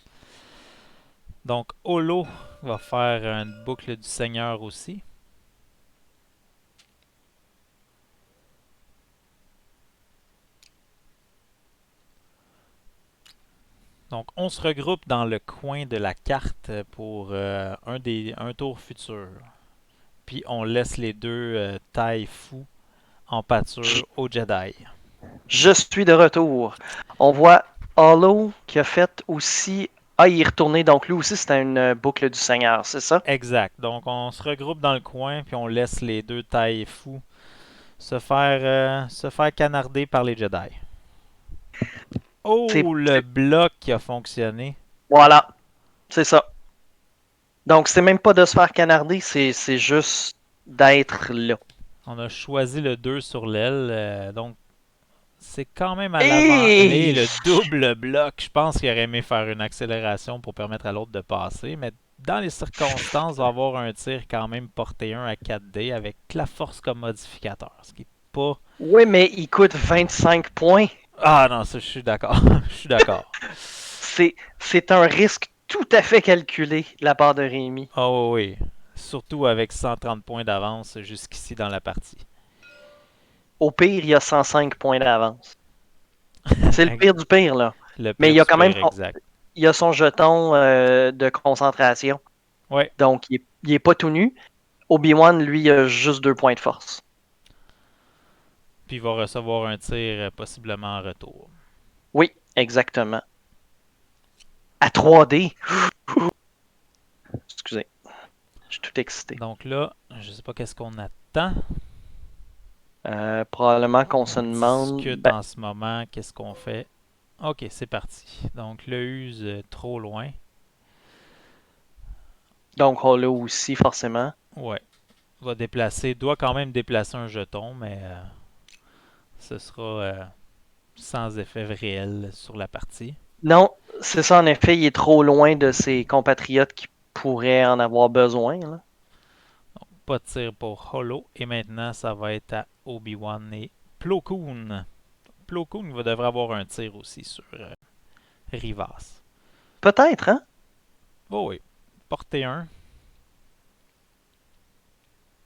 Donc Holo va faire une boucle du Seigneur aussi. Donc, on se regroupe dans le coin de la carte pour un tour futur. Puis, on laisse les deux tailles fous en Je, pâture au Jedi. je suis de retour. On voit Hollow qui a fait aussi. Ah, il est retourné, donc lui aussi c'était une boucle du Seigneur, c'est ça? Exact. Donc, on se regroupe dans le coin, puis on laisse les deux tailles fous se faire canarder par les Jedi. C'est, Oh, le bloc qui a fonctionné. voilà, c'est ça. Donc c'est même pas de se faire canarder, c'est juste d'être là. On a choisi le 2 sur l'aile, donc c'est quand même à l'avant. Et Et le double bloc, je pense qu'il aurait aimé faire une accélération pour permettre à l'autre de passer, mais dans les circonstances, va avoir un tir quand même porté 1 à 4D avec la force comme modificateur, ce qui est pas... oui, mais il coûte 25 points. Ah non, ça, je suis d'accord. Je suis d'accord. C'est un risque tout à fait calculé de la part de Rémi. Ah oui, oui. Surtout avec 130 points d'avance jusqu'ici dans la partie. Au pire, il y a 105 points d'avance. C'est le pire du pire, là. Le Mais pire il y a du quand même pire, exact. il y a son jeton de concentration. Ouais. Donc, il est pas tout nu. Obi-Wan, lui, il a juste 2 points de force. Puis il va recevoir un tir possiblement en retour. Oui, exactement. À 3D. Excusez. Je suis tout excité. Donc là, je sais pas qu'est-ce qu'on attend. Probablement qu'on se On demande. discute en ce moment. Qu'est-ce qu'on fait? Ok, c'est parti. Donc le use trop loin. Donc, Hollow aussi, forcément. Ouais. Va déplacer. Doit quand même déplacer un jeton, mais ce sera sans effet réel sur la partie. Non, c'est ça, en effet, il est trop loin de ses compatriotes qui pourraient en avoir besoin, là. Pas de tir pour Hollow. Et maintenant, ça va être à Obi-Wan et Plo Koon. Plo Koon devrait avoir un tir aussi sur Rivas. Peut-être, hein? Oh oui. Portée 1.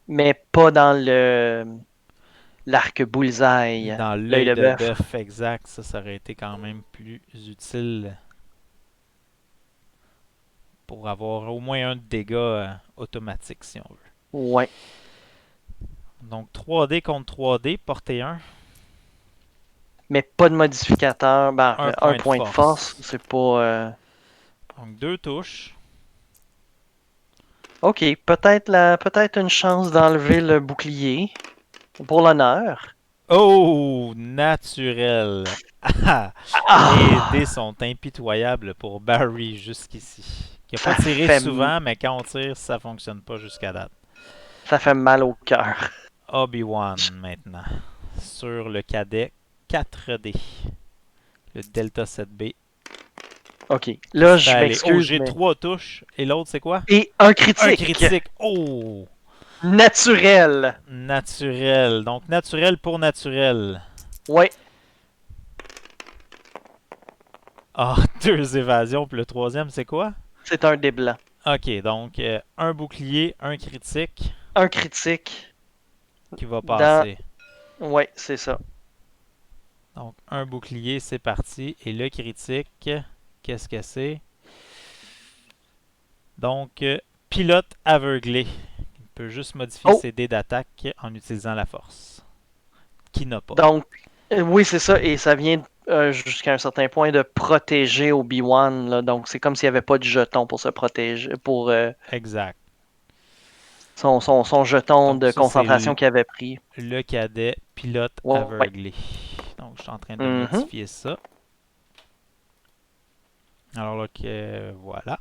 Mais pas dans le l'arc bullseye, Dans l'œil l'œil de de bœuf. bœuf exact, ça aurait été quand même plus utile pour avoir au moins un dégât automatique si on veut. Ouais. Donc 3D contre 3D, portée 1, Mais pas de modificateur. Ben, un un point de point de force, force. c'est pas. Donc 2 touches. Ok, peut-être une chance d'enlever le bouclier. Pour l'honneur. Oh, naturel. Les Ah! dés sont impitoyables pour Barry jusqu'ici. Qui n'a pas Ça tiré fait, souvent, mais quand on tire, ça fonctionne pas jusqu'à date. ça fait mal au cœur. Obi-Wan maintenant. Sur le cadet 4D. Le Delta 7B. Ok. Qui Là, serait je allé. Oh, m'excuse, j'ai mais. 3 touches. Et l'autre, c'est quoi? Et un Un critique. critique. Oh! Naturel. Naturel. Donc, naturel pour naturel. Ouais. Ah, 2 évasions. Puis le troisième, c'est quoi? C'est un dé blanc. Ok, donc un bouclier, un critique Un critique qui va dans. passer. Ouais, c'est ça. Donc, un bouclier, c'est parti. Et le critique, qu'est-ce que c'est? Donc, pilote aveuglé. Il peut juste modifier Oh! ses dés d'attaque en utilisant la force. Qui n'a pas. Donc, oui, c'est ça. Et ça vient jusqu'à un certain point de protéger Obi-Wan, là. Donc, c'est comme s'il n'y avait pas de jeton pour se protéger. Pour Exact. son jeton Donc, de ça, c'est concentration qu'il avait pris. le cadet pilote Ouais. aveuglé. Donc, je suis en train de Mhm. modifier ça. Alors là, voilà.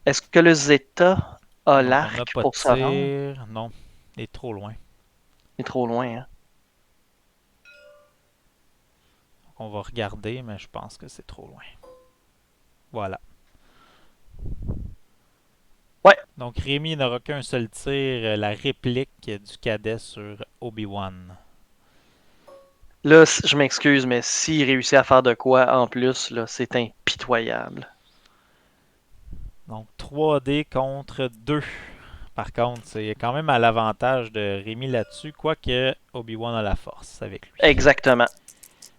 Est-ce que le Zeta a Donc, on n'a l'arc pas de pour se rendre? tir. Non, il est trop loin. Il est trop loin, hein? On va regarder, mais je pense que c'est trop loin. Voilà. Ouais. Donc Rémi n'aura qu'un seul tir, la réplique du cadet sur Obi-Wan. Là, je m'excuse, mais s'il réussit à faire de quoi en plus, là, c'est impitoyable. Donc 3D contre 2. Par contre, c'est quand même à l'avantage de Rémi là-dessus, quoique Obi-Wan a la force avec lui. Exactement.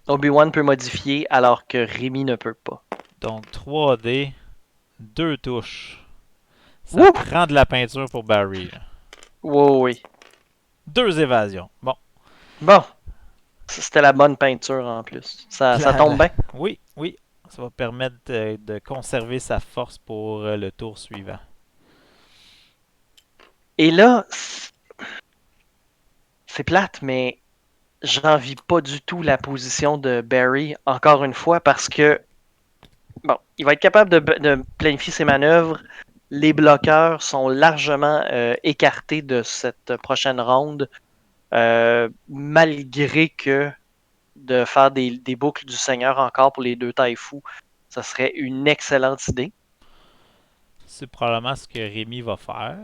Obi-Wan peut modifier alors que Rémi ne peut pas. Donc 3D, 2 touches. Ça Wouh! prend de la peinture pour Barry. Oui, oui. 2 évasions. Bon. Bon, c'était la bonne peinture en plus. Ça La- tombe la- bien. Oui, oui. Ça va permettre de conserver sa force pour le tour suivant. Et là, c'est plate, mais j'envie pas du tout la position de Barry, encore une fois, parce que, bon, il va être capable de planifier ses manœuvres. Les bloqueurs sont largement écartés de cette prochaine ronde, malgré que de faire des boucles du Seigneur encore pour les deux tailles fous, ça serait une excellente idée. C'est probablement ce que Rémi va faire.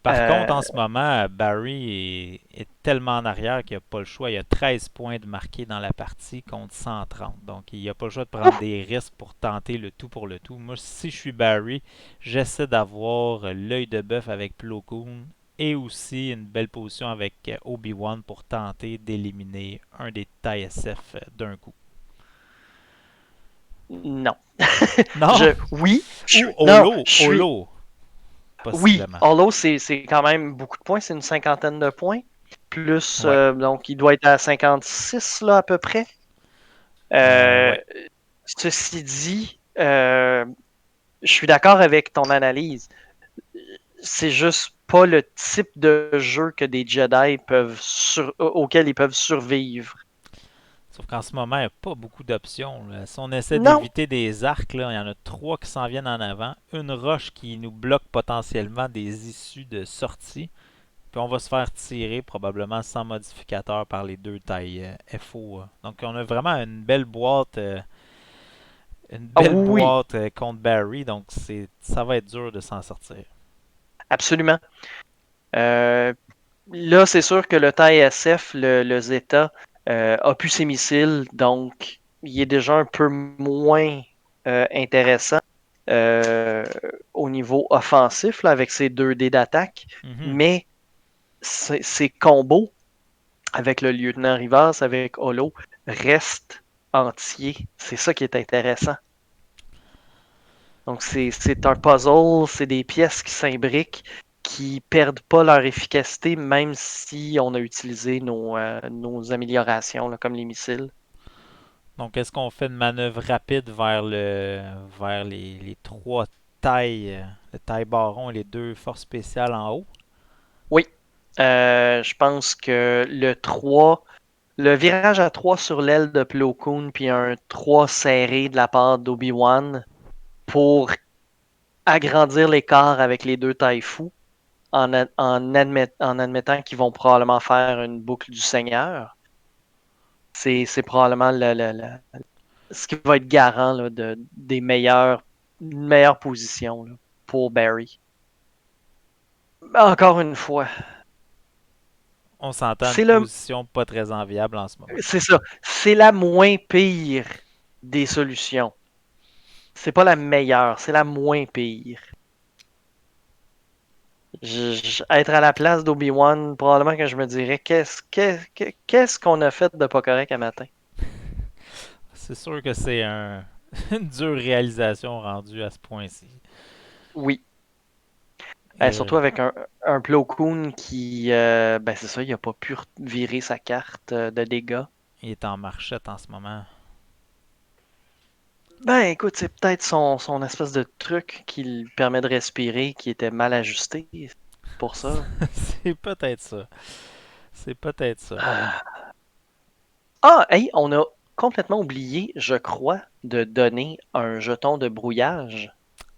Par contre, Euh, en ce moment, Barry est tellement en arrière qu'il n'a pas le choix. Il a 13 points de marqué dans la partie contre 130. Donc, il n'a pas le choix de prendre ouf, des risques pour tenter le tout pour le tout. Moi, si je suis Barry, j'essaie d'avoir l'œil de bœuf avec Plo Koon et aussi une belle position avec Obi-Wan pour tenter d'éliminer un des TIE SF d'un coup. non. Non? Oui, Ou non, Holo, je suis. Holo, Oui, possiblement. Hollow, c'est quand même beaucoup de points, c'est une cinquantaine de points. Plus, Ouais. donc, il doit être à 56 là, à peu près. Euh, Ouais. Ceci dit, je suis d'accord avec ton analyse. C'est juste pas le type de jeu que des Jedi auquel ils peuvent survivre. Sauf qu'en ce moment, il n'y a pas beaucoup d'options. Là. Si on essaie Non, d'éviter des arcs, là, il y en a 3 qui s'en viennent en avant. Une roche qui nous bloque potentiellement des issues de sortie. Puis on va se faire tirer probablement sans modificateur par les deux tailles FO. Donc on a vraiment une ah belle oui, boîte contre Barry. Donc ça va être dur de s'en sortir. absolument. Euh, Là, c'est sûr que le TIE SF, le Zeta, a pu ses missiles, donc il est déjà un peu moins intéressant euh, au niveau offensif là, avec ses 2 dés d'attaque, Mhm. mais ses combos avec le lieutenant Rivas, avec Holo, restent entiers. C'est ça qui est intéressant. Donc c'est un puzzle, c'est des pièces qui s'imbriquent, qui perdent pas leur efficacité, même si on a utilisé nos améliorations, là, comme les missiles. Donc est-ce qu'on fait une manœuvre rapide vers les trois tailles, le taille baron et les deux forces spéciales en haut? Oui, je pense que le virage à 3 sur l'aile de Plo Koon, puis un 3 serré de la part d'Obi-Wan pour agrandir l'écart avec les deux tailles fous, en admettant qu'ils vont probablement faire une boucle du Seigneur. C'est probablement ce qui va être garant là, une meilleure position là, pour Barry. Encore une fois, On s'entend une c'est le, position pas très enviable en ce moment. c'est ça, c'est la moins pire des solutions. C'est pas la meilleure, c'est la moins pire. Être à la place d'Obi-Wan, probablement que je me dirais qu'est-ce qu'on a fait de pas correct à matin. C'est sûr que c'est une dure réalisation rendue à ce point-ci. Oui. Surtout Et avec un Plo Koon qui, ben c'est ça, il a pas pu virer sa carte de dégâts. il est en marchette en ce moment. Ben écoute, c'est peut-être son espèce de truc qui lui permet de respirer qui était mal ajusté pour ça. C'est peut-être ça. C'est peut-être ça. Ah, hey, on a complètement oublié, je crois, de donner un jeton de brouillage.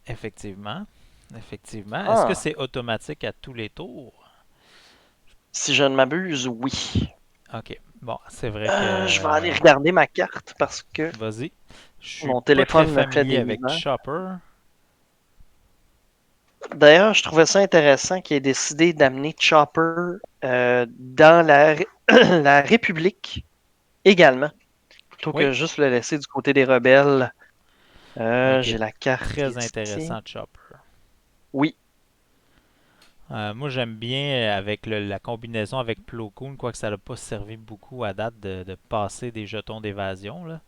Effectivement. Effectivement. Est-ce que Ah, c'est automatique à tous les tours? si je ne m'abuse, oui. Ok. Bon, c'est vrai Je vais que. aller regarder ma carte parce que Vas-y. Je suis mon pas très téléphone me fait familier des avec misères. Chopper. D'ailleurs, je trouvais ça intéressant qu'il ait décidé d'amener Chopper dans la République également, plutôt Oui. que juste le laisser du côté des rebelles. Mais qui J'ai est la carte très ici. intéressant, Chopper. Oui, Moi, j'aime bien avec la combinaison avec Plo Koon, quoique ça n'a pas servi beaucoup à date de passer des jetons d'évasion, là.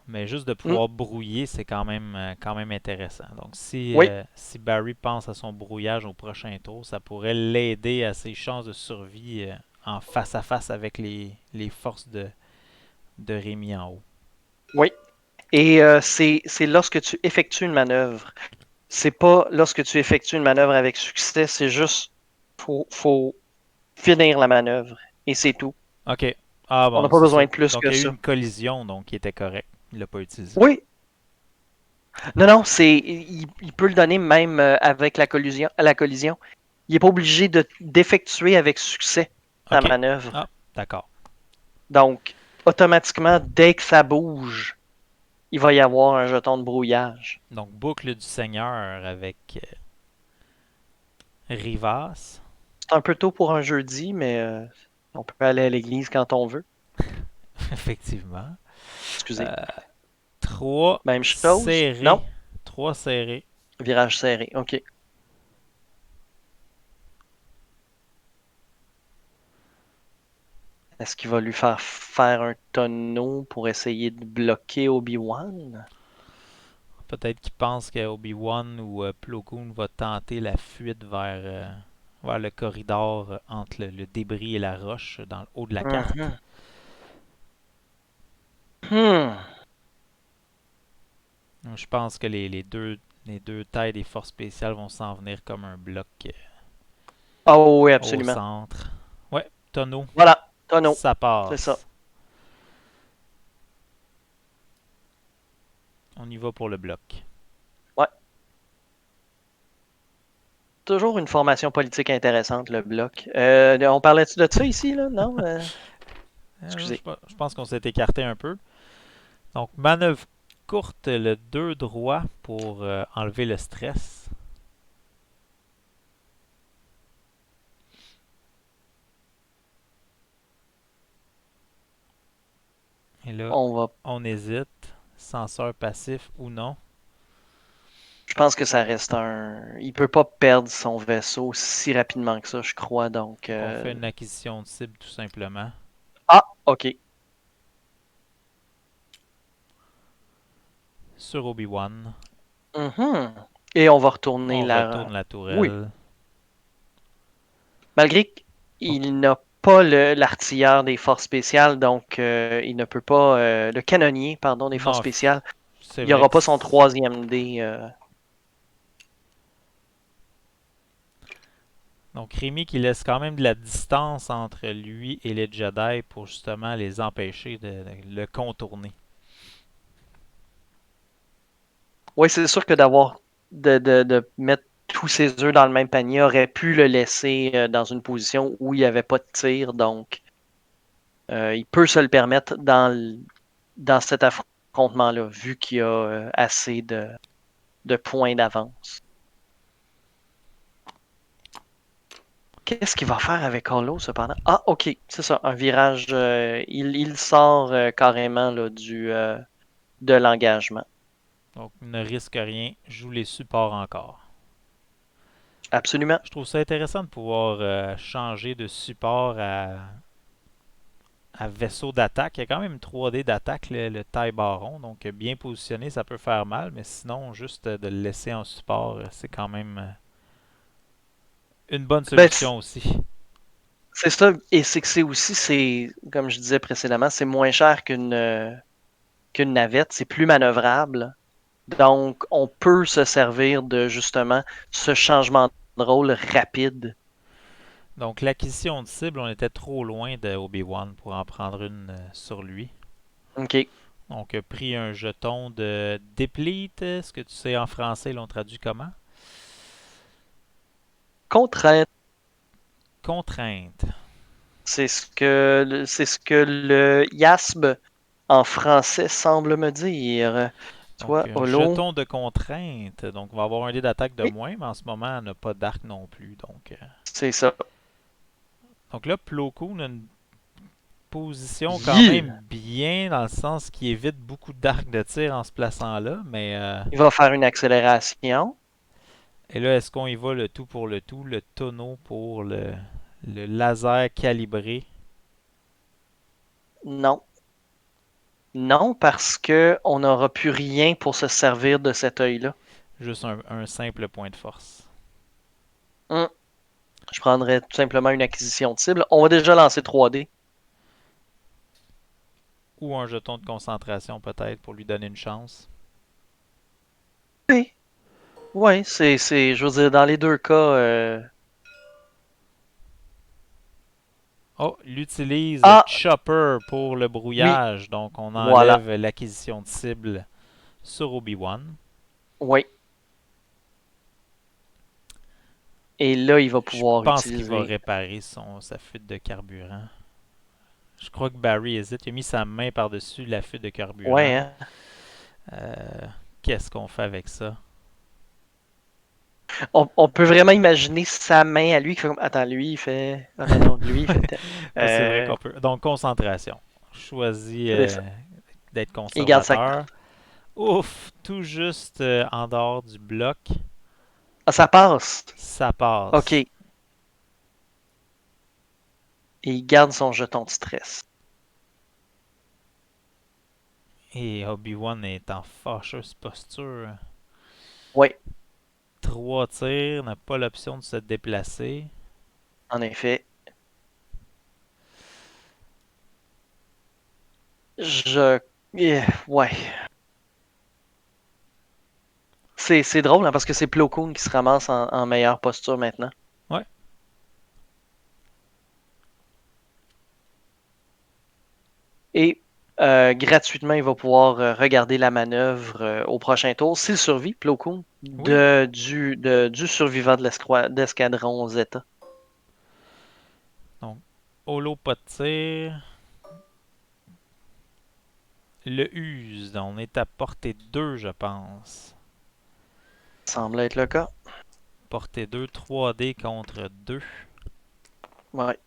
Mais juste de Hmm, pouvoir brouiller, c'est quand même intéressant. Donc, oui, si Barry pense à son brouillage au prochain tour, ça pourrait l'aider à ses chances de survie en face à face avec les forces de Rémi en haut. oui. Et c'est lorsque tu effectues une manœuvre. C'est pas lorsque tu effectues une manœuvre avec succès, c'est juste faut finir la manœuvre. Et c'est tout. Ok. Ah On n'a bon, pas c'est besoin ça. de plus Donc, que il y a eu ça. une collision, donc il était correct. Il l'a pas utilisé. Oui. Non, non, il peut le donner même avec la collision. Il n'est pas obligé d'effectuer avec succès sa Ok. manœuvre. Ah, d'accord. Donc, automatiquement, dès que ça bouge, il va y avoir un jeton de brouillage. Donc, boucle du Seigneur avec Rivas. C'est un peu tôt pour un jeudi, mais on peut aller à l'église quand on veut. Effectivement. Excusez. Euh, 3 Même chose? serrés. Non. 3 serrés. Virage serré. OK. Est-ce qu'il va lui faire un tonneau pour essayer de bloquer Obi-Wan? Peut-être qu'il pense que Obi-Wan ou Plo Koon va tenter la fuite vers le corridor entre le débris et la roche dans le haut de la carte. Mhm. Hmm. Je pense que les deux tailles des forces spéciales vont s'en venir comme un bloc Oh oui, au absolument. centre. Ouais, tonneau, Voilà. Tonneau. ça C'est ça. passe. On y va pour le bloc. Ouais. Toujours une formation politique intéressante, le bloc. On parlait-tu de ça ici, là? Non? Excusez. Je pense qu'on s'est écarté un peu. Donc, manœuvre courte, le 2 droit pour enlever le stress. Et là, On va. on hésite. Censeur passif ou non. Je pense que ça reste un. Il peut pas perdre son vaisseau si rapidement que ça, je crois. Donc. Donc, on fait une acquisition de cible tout simplement Ah, OK. sur Obi-Wan. Mhm. Et on va retourner On retourne la. la Oui. tourelle. Malgré Oh, qu'il n'a pas l'artilleur des forces spéciales, donc il ne peut pas. Le canonnier, pardon, des forces non, spéciales. c'est Il vrai n'aura que pas son troisième dé. donc Rémi qui laisse quand même de la distance entre lui et les Jedi pour justement les empêcher de le contourner. Oui, c'est sûr que d'avoir. De mettre tous ses œufs dans le même panier aurait pu le laisser dans une position où il n'y avait pas de tir. Donc, il peut se le permettre dans cet affrontement-là, vu qu'il y a assez de points d'avance. Qu'est-ce qu'il va faire avec Hollow, cependant? Ah, ok, c'est ça, un virage. Il sort carrément là, de l'engagement. Donc ne risque rien, joue les supports encore. Absolument. Je trouve ça intéressant de pouvoir changer de support à vaisseau d'attaque. Il y a quand même une 3D d'attaque, le taille baron. Donc bien positionné, ça peut faire mal, mais sinon, juste de le laisser en support, c'est quand même une bonne Ben, solution aussi. c'est ça, et c'est que c'est aussi, comme je disais précédemment, c'est moins cher qu'une navette, c'est plus manœuvrable. Donc, on peut se servir de justement ce changement de rôle rapide. Donc l'acquisition de cible, on était trop loin de Obi-Wan pour en prendre une sur lui. OK. Donc pris un jeton de deplete. Est-ce que tu sais en français, l'on traduit comment? Contrainte, Contrainte. c'est ce que le YASB en français semble me dire. Donc, Toi, un Holo. jeton de contrainte. Donc, on va avoir un dé d'attaque de Oui, moins, mais en ce moment, on n'a pas d'arc non plus. c'est ça. Donc là, Plo Koon a une position quand même Yeah! bien, dans le sens qu'il évite beaucoup d'arcs de tir en se plaçant là, mais Il va faire une accélération. Et là, est-ce qu'on y va le tout pour le tout, le tonneau pour le laser calibré? Non. Non, parce que on n'aura plus rien pour se servir de cet œil-là. Juste un simple point de force. Hum, Je prendrais tout simplement une acquisition de cible. On va déjà lancer 3D. Ou un jeton de concentration peut-être pour lui donner une chance. Oui. Ouais, je veux dire, dans les deux cas. Oh, il utilise Ah, Chopper pour le oui, brouillage. Donc, on voilà. enlève l'acquisition de cible sur Obi-Wan. Oui. Et là, il va Je pouvoir pense qu'il va utiliser. réparer sa fuite de carburant. Je crois que Barry hésite. Il a mis sa main par-dessus la fuite de Ouais, carburant. hein. Euh, Qu'est-ce qu'on fait avec ça? On peut vraiment imaginer sa main à lui qui fait comme. Attends, lui, il fait. Ah non, non, lui, il fait. Ouais, c'est vrai Euh, qu'on peut. Donc, concentration. Choisis c'est ça. d'être Il garde sa. conservateur. Ouf, tout juste en dehors du bloc. Ah, ça passe. Ça OK. passe. Et il garde son jeton de stress. Et Obi-Wan est en fâcheuse posture. Oui, 3 tirs, n'a pas l'option de se déplacer. en effet. Je. Ouais. C'est drôle, hein, parce que c'est Plo Koon qui se ramasse en meilleure posture maintenant. Ouais. Et gratuitement, il va pouvoir regarder la manœuvre au prochain tour, s'il survit, Plo Koon, Oui. du survivant de d'escadron Zeta. Donc, holo pas de tir. Le use, on est à portée 2, je pense. Semble être le cas. Portée 2, 3D contre 2. Ouais.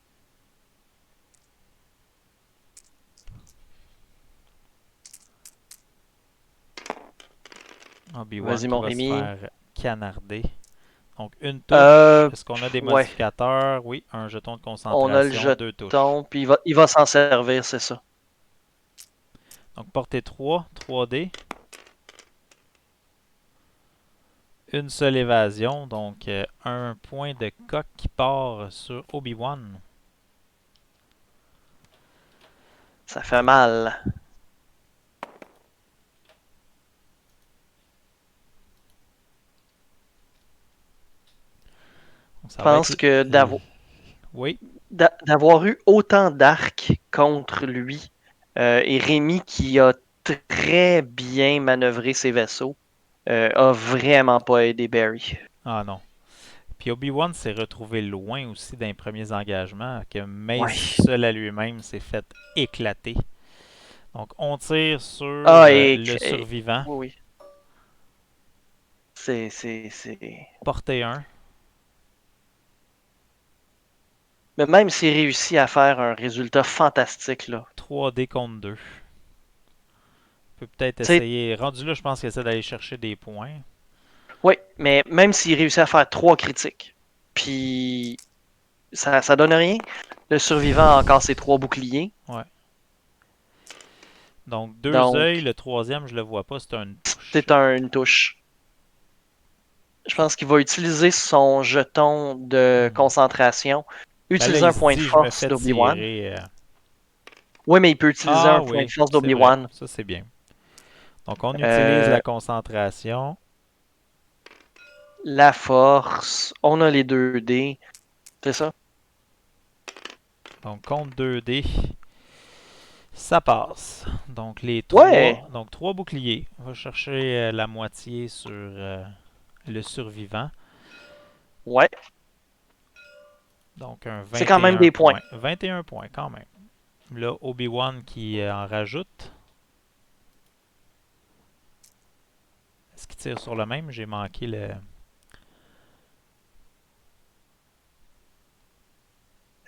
Obi-Wan Vas-y, qui mon va se Rémi. faire canarder. Donc, une touche. Euh, Est-ce qu'on a des ouais. modificateurs? Oui, un jeton de On a le concentration, 2 touches. jeton, puis il va s'en servir, c'est ça. Donc, portée 3, 3D. Une seule évasion, donc un point de coq qui part sur Obi-Wan. Ça fait mal. Ça Je va être... pense que Oui. d'avoir eu autant d'arcs contre lui et Rémi qui a très bien manœuvré ses vaisseaux a vraiment pas aidé Barry. Ah non. Puis Obi-Wan s'est retrouvé loin aussi d'un premier engagement, que Mace Ouais. seul à lui-même s'est fait éclater. Donc on tire sur Ah, le survivant. oui, oui. C'est. Portée 1. Mais même s'il réussit à faire un résultat fantastique, là. 3D contre 2. Peut peut-être Tu sais, essayer. Rendu là, je pense qu'il essaie d'aller chercher des points. oui, mais même s'il réussit à faire 3 critiques, puis ça donne rien. Le survivant a encore ses 3 boucliers. Ouais. Donc 2 œils, Donc, le troisième, je le vois pas, c'est une touche. c'est une touche. Je pense qu'il va utiliser son jeton de Hmm. concentration, Ben là, utiliser il un se point de dit, je me force fais d'Obi-Wan. tirer. Oui, mais il peut utiliser Ah un point oui, de force c'est vrai. d'Obi-Wan. Ça, c'est bien. Donc on utilise Euh, la concentration. la force, on a les 2D, c'est ça? Donc contre 2D. Ça passe. Donc les Ouais, 3. Donc 3 boucliers. On va chercher la moitié sur le survivant. ouais. Donc un C'est quand même 21 des points. points. 21 points quand même. Là, Obi-Wan qui en rajoute. Est-ce qu'il tire sur le même? J'ai manqué le...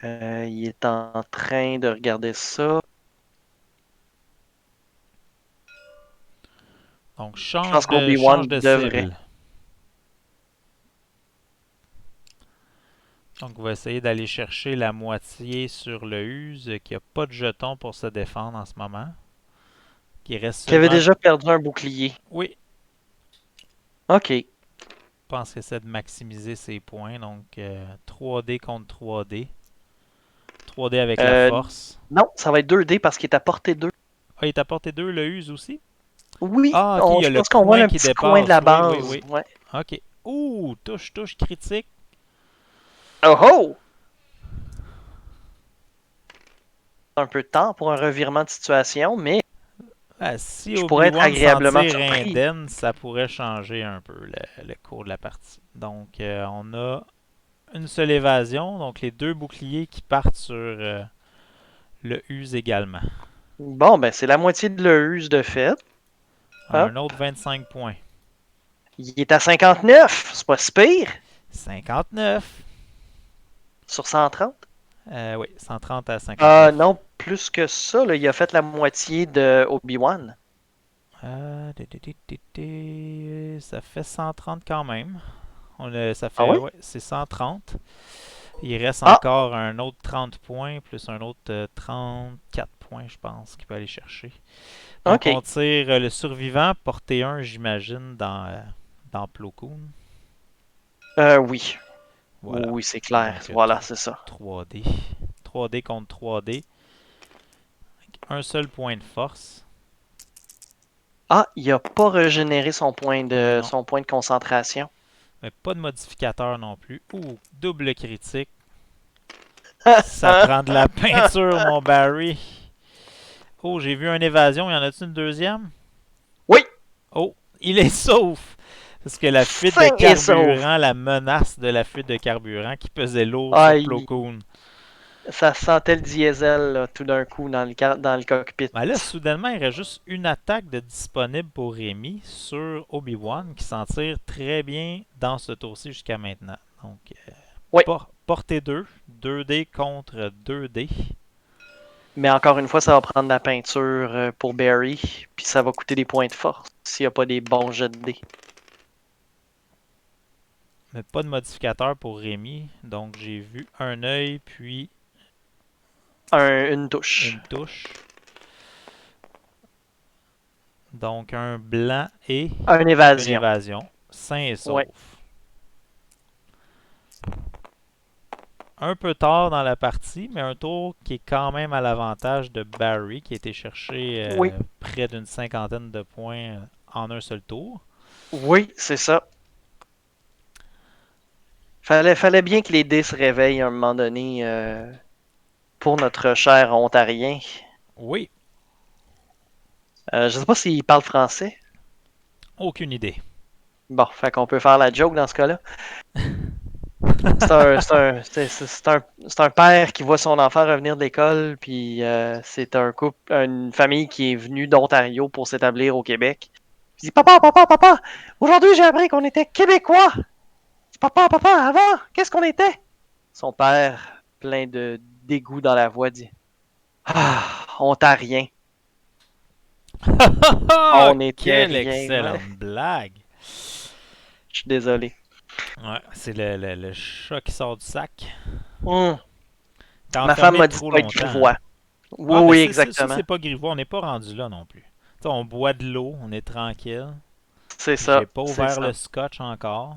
Il est en train de regarder ça. Donc Je pense change qu'Obi-Wan de devrait. cible. Donc, on va essayer d'aller chercher la moitié sur le Use, qui a pas de jetons pour se défendre en ce moment. Qui reste Qui avait seulement... déjà perdu un bouclier. Oui, OK. je pense que c'est de maximiser ses points. Donc, 3D contre 3D. 3D avec la Euh, force. non, ça va être 2D parce qu'il est à portée 2. Ah, il t'a apporté 2 le Use aussi? Oui, Ah, ok, il y a je le pense qu'on voit coin un qui petit coin de dépasse. la Oui, oui, base. oui. Ouais. Ok. Ouh, touche, touche critique. Oh oh! Un peu de temps pour un revirement de situation, mais Ah, si je pourrais être Obi-Wan s'en agréablement tire surpris. indemne, ça pourrait changer un peu le cours de la partie. Donc, on a une seule évasion. Donc, les deux boucliers qui partent sur le Use également. Bon, ben c'est la moitié de l'Euse de fait. Hop. Un autre 25 points. Il est à 59, c'est pas si pire, 59. sur 130. Oui, 130 à 59. Non, plus que ça, là, il a fait la moitié de Obi-Wan. Ça fait 130 quand même. Ça Ah fait, oui? ouais, c'est 130. Il reste Ah, encore un autre 30 points, plus un autre 34 points, je pense, qu'il peut aller chercher. Donc, on ok. tire le survivant, portée 1, j'imagine, dans Plo Koon. Oui. Voilà. Oui, c'est clair. Donc, Voilà, c'est ça. 3D. 3D contre 3D. Un seul point de force. Ah, il a pas régénéré Non. son point de concentration. Mais pas de modificateur non plus. Ouh, double critique. Ah, Ça ah, prend de la peinture, mon Barry. Oh, j'ai vu une évasion. Y en a-t-il une deuxième? oui, Oh, il est sauf. Parce que la fuite de sain et sauf. carburant, la menace de la fuite de carburant qui pesait lourd sur Plo Aïe, Koon. ça sentait le diesel là, tout d'un coup dans le cockpit. Ben là, soudainement, il reste juste une attaque de disponible pour Rémi sur Obi-Wan qui s'en tire très bien dans ce tour-ci jusqu'à maintenant. Donc, Oui, portée 2, 2D contre 2D. mais encore une fois, ça va prendre de la peinture pour Barry, puis ça va coûter des points de force s'il n'y a pas des bons jets de dés. Mais pas de modificateur pour Rémi. Donc, j'ai vu un œil puis Une une touche. touche. Donc, un blanc et Une une évasion. évasion. Sain et Oui. sauf. Un peu tard dans la partie, mais un tour qui est quand même à l'avantage de Barry, qui a été chercher Oui, près d'une cinquantaine de points en un seul tour. oui, c'est ça. Fallait bien que les dés se réveillent à un moment donné pour notre cher Ontarien. Oui, Je sais pas s'il parle français. aucune idée. Bon, fait qu'on peut faire la joke dans ce cas-là. C'est un père qui voit son enfant revenir de l'école, puis c'est un couple, une famille qui est venue d'Ontario pour s'établir au Québec. Il dit papa, papa, papa, aujourd'hui j'ai appris qu'on était Québécois. Papa, papa, avant, qu'est-ce qu'on était? Son père, plein de dégoût dans la voix, dit ah, Ontarien. On n'était Quelle rien. Ouais, excellente blague! je suis désolé. Ouais, c'est le chat qui sort du sac. Hum. T'as Ma femme enfermé m'a dit de trop pas être longtemps, hein? grivois. Oui, Ah, ben oui, ça, exactement. c'est pas grivois. On n'est pas rendu là non plus. T'sais, on boit de l'eau, on est tranquille. C'est J'ai ça, pas c'est ouvert le ça. scotch encore.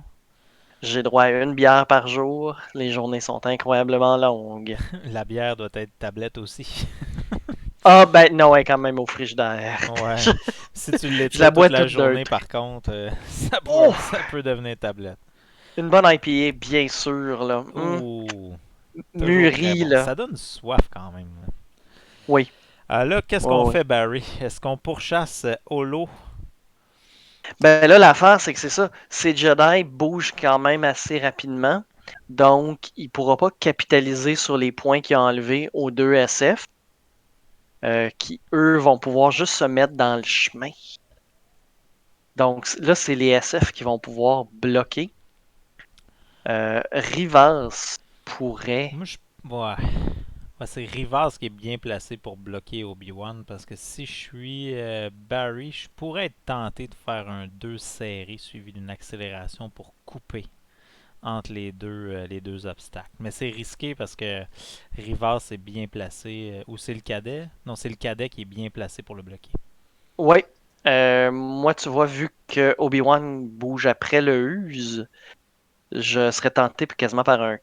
J'ai droit à une bière par jour. Les journées sont incroyablement longues. La bière doit être tablette aussi. Ah, ben non, elle est quand même au frigidaire. Ouais. Je, Si tu je la l'étires toute bois la toute d'un journée, trait. par contre, Oh! ça peut devenir tablette. Une bonne IPA, bien sûr, là. Ouh, toujours très Mûrie, bon. là. Ça donne soif quand même. Oui. Là, qu'est-ce qu'on Oui, oui. fait, Barry? Est-ce qu'on pourchasse Holo? Ben là, l'affaire, c'est que c'est ça. Ces Jedi bougent quand même assez rapidement. Donc, il ne pourra pas capitaliser sur les points qu'il a enlevés aux deux SF, qui, eux, vont pouvoir juste se mettre dans le chemin. Donc, là, c'est les SF qui vont pouvoir bloquer. Rivas pourrait. Moi, ouais. Ouais, c'est Rivas qui est bien placé pour bloquer Obi-Wan parce que si je suis Barry, je pourrais être tenté de faire un 2 serré suivi d'une accélération pour couper entre les deux obstacles. Mais c'est risqué parce que Rivas est bien placé. Ou c'est le cadet? Non, c'est le cadet qui est bien placé pour le bloquer. Oui. Moi, tu vois, vu que Obi-Wan bouge après le Use, je serais tenté quasiment par un.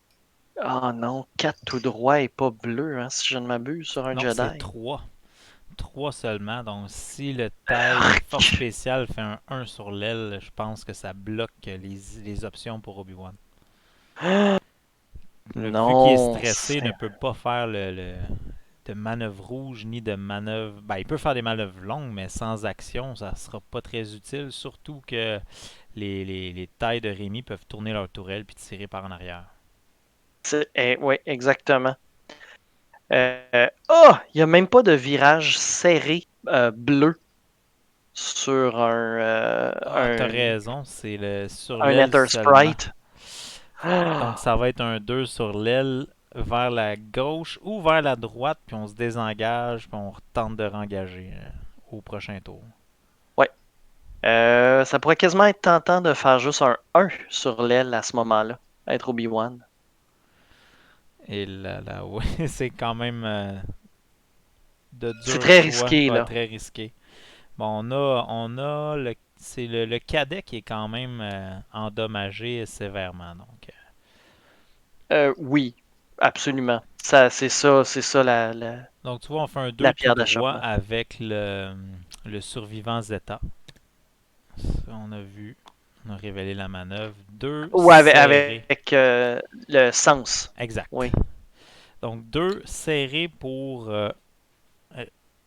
Ah non, 4 tout droit et pas bleu, hein, si je ne m'abuse, sur un Non, c'est Jedi. 3. 3 seulement. Donc, si le taille force spéciale fait un 1 sur l'aile, je pense que ça bloque les options pour Obi-Wan. Vu qu'il est Non, stressé, il ne peut pas faire de manœuvre rouge ni de manœuvre. Ben, il peut faire des manœuvres longues, mais sans action, ça sera pas très utile. Surtout que les tailles de Rémi peuvent tourner leur tourelle puis tirer par en arrière. oui, exactement. Oh, il n'y a même pas de virage serré bleu sur Ah, t'as raison, c'est sur un l'aile Ether seulement. Sprite. Donc Ah, ça va être un 2 sur l'aile vers la gauche ou vers la droite, puis on se désengage, puis on tente de rengager au prochain tour. ouais. Ça pourrait quasiment être tentant de faire juste un 1 sur l'aile à ce moment-là, être Obi-Wan. Et là, oui, c'est quand même de C'est durs très choix, risqué, là. très risqué. Bon, on a c'est le cadet qui est quand même endommagé sévèrement. Donc, Oui, absolument. C'est ça donc tu vois, on fait un la 2 tout pierre droit d'achoppement. avec le survivant Zeta. Ça, on a vu. On a révélé la manœuvre. 2 Ou serré. le sens. Exact. Oui. Donc 2 serré pour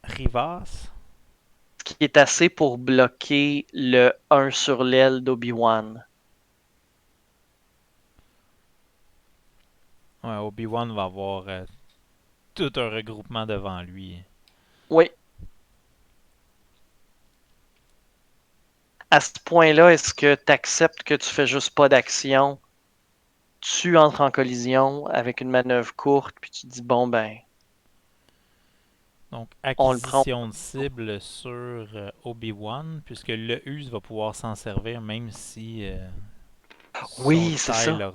Rivas. Ce qui est assez pour bloquer le 1 sur l'aile d'Obi-Wan. Ouais, Obi-Wan va avoir tout un regroupement devant lui. Oui. À ce point-là, est-ce que tu acceptes que tu fais juste pas d'action, tu entres en collision avec une manœuvre courte, puis tu te dis, bon, ben, Donc, on le prend. acquisition de cible sur Obi-Wan, puisque le Use va pouvoir s'en servir, même si son Oui, c'est taille ça. ne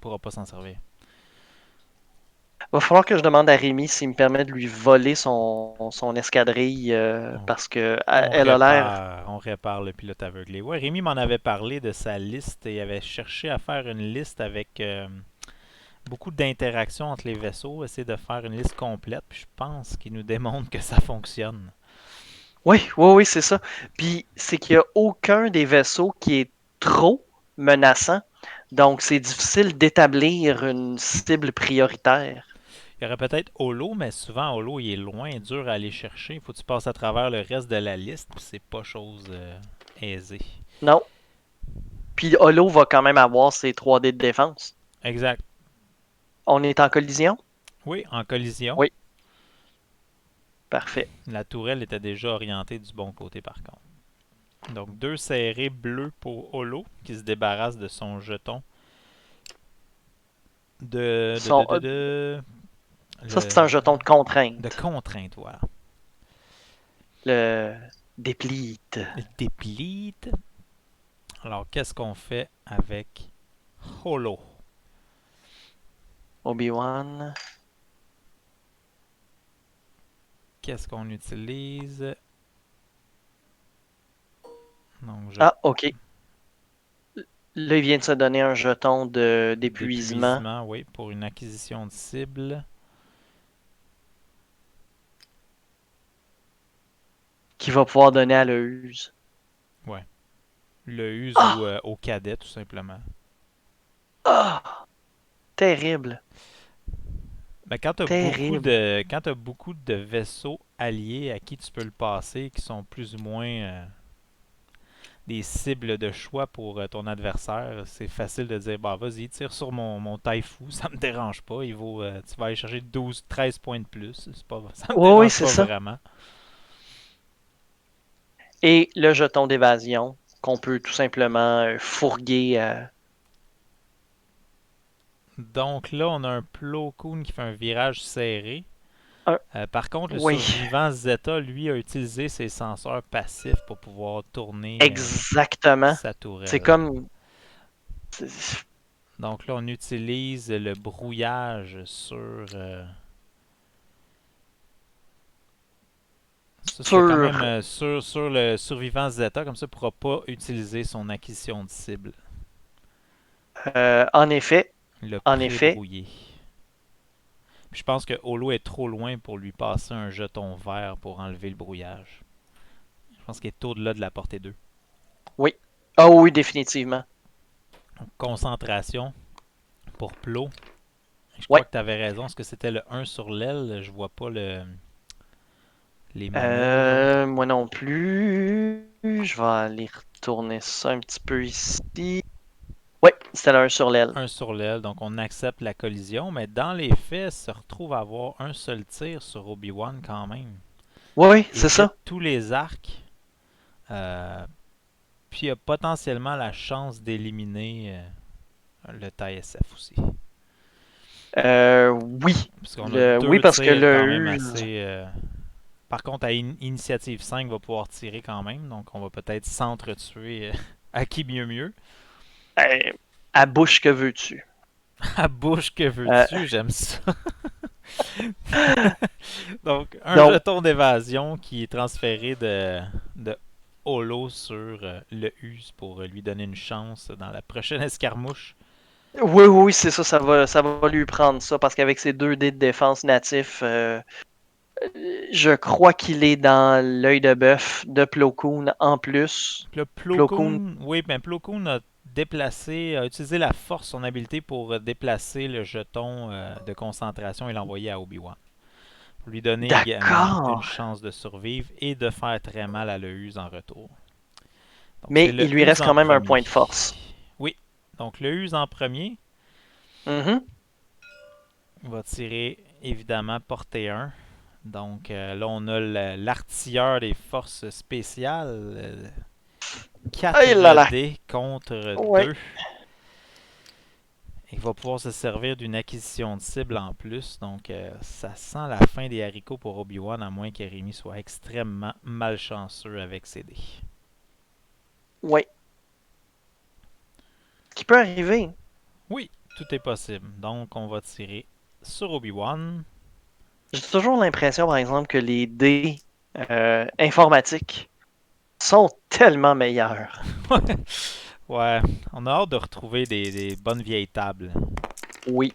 pourra pas s'en servir. Va falloir que je demande à Rémi s'il me permet de lui voler son escadrille On, parce que on elle a l'air. on répare le pilote aveuglé. Ouais, Rémi m'en avait parlé de sa liste et il avait cherché à faire une liste avec beaucoup d'interactions entre les vaisseaux, essayer de faire une liste complète, puis je pense qu'il nous démontre que ça fonctionne. Oui, oui, oui, c'est ça. Puis c'est qu'il n'y a aucun des vaisseaux qui est trop menaçant. Donc c'est difficile d'établir une cible prioritaire. Il y aurait peut-être Holo, mais souvent Holo il est loin, dur à aller chercher. Il faut que tu passes à travers le reste de la liste, puis c'est pas chose aisée. Non. Puis Holo va quand même avoir ses 3D de défense. Exact. On est en collision? Oui, en collision. Oui, parfait. La tourelle était déjà orientée du bon côté par contre. Donc deux serrés bleus pour Holo qui se débarrasse de son jeton Son- Ça, c'est le, un jeton de de contrainte. contrainte, voilà. Le déplete. Déplete. Alors qu'est-ce qu'on fait avec Holo? Obi-Wan. Qu'est-ce qu'on utilise? Donc je Ah, ok. Là, il vient de se donner un jeton d'épuisement d'épuisement, oui, pour une acquisition de cible. qu'il va pouvoir donner à Leuse. Ouais. Le use ou Ah! au cadet, tout simplement. Ah! Terrible. Mais quand tu as Terrible. beaucoup de vaisseaux alliés à qui tu peux le passer, qui sont plus ou moins des cibles de choix pour ton adversaire, c'est facile de dire bah vas-y, tire sur mon Taifu, ça me dérange pas. Tu vas aller chercher 13 points de plus. Ça me Oui, oui, dérange c'est pas ça. vraiment. Et le jeton d'évasion qu'on peut tout simplement fourguer. Donc là, on a un Plo Koon qui fait un virage serré. Un- Par contre, le Oui, survivant Zeta, lui, a utilisé ses senseurs passifs pour pouvoir tourner exactement. sa C'est tourelle. comme. Donc là, on utilise le brouillage sur... ça, c'était quand Sur, même sur le survivant Zeta, comme ça, il ne pourra pas utiliser son acquisition de cible. en effet, Le en effet. pré-brouillé. Puis je pense que Holo est trop loin pour lui passer un jeton vert pour enlever le brouillage. Je pense qu'il est au-delà de la portée 2. Oui. Ah oui, définitivement. Donc, concentration pour Plo. Je Oui. crois que tu avais raison. Est-ce que c'était le 1 sur l'aile? Je vois pas les manœuvres. Moi non plus. Je vais aller retourner ça un petit peu ici. Oui, c'était un sur l'aile. 1 sur l'aile, donc on accepte la collision, mais dans les faits, se retrouve à avoir un seul tir sur Obi-Wan quand même. Oui, oui, c'est Évite ça. tous les arcs, puis a potentiellement la chance d'éliminer le TIE SF aussi. Oui. Parce qu'on a Oui, deux parce que tirs le quand même use. assez... Par contre, à initiative 5, va pouvoir tirer quand même, donc on va peut-être s'entretuer à qui mieux. euh, à bouche que veux-tu? À bouche que Euh, veux-tu, j'aime ça. Donc, un donc, jeton d'évasion qui est transféré de Holo sur le Use pour lui donner une chance dans la prochaine escarmouche. oui, oui, c'est ça, ça va lui prendre ça, parce qu'avec ses 2 dés de défense natifs, je crois qu'il est dans l'œil de bœuf de Plo Koon en plus. Puis là, Plo Plo Koon, Koon, oui, ben Plo Koon a utilisé la force, son habileté pour déplacer le jeton de concentration et l'envoyer à Obi-Wan. Pour lui donner également une d'accord. chance de survivre et de faire très mal à le Use en retour. Donc c'est Mais le il lui Use reste en quand même un premier. point de force. Oui, donc le Use en premier Mhm. va tirer évidemment portée 1. Donc là, on a l'artilleur des forces spéciales. Ah là 4 là. dés contre Ouais. 2. Il va pouvoir se servir d'une acquisition de cible en plus. Donc ça sent la fin des haricots pour Obi-Wan, à moins que Rémi soit extrêmement malchanceux avec ses dés. Ouais. Ce qui peut arriver. Oui, tout est possible. Donc on va tirer sur Obi-Wan. J'ai toujours l'impression, par exemple, que les dés informatiques sont tellement meilleurs. Ouais, on a hâte de retrouver des bonnes vieilles tables. Oui.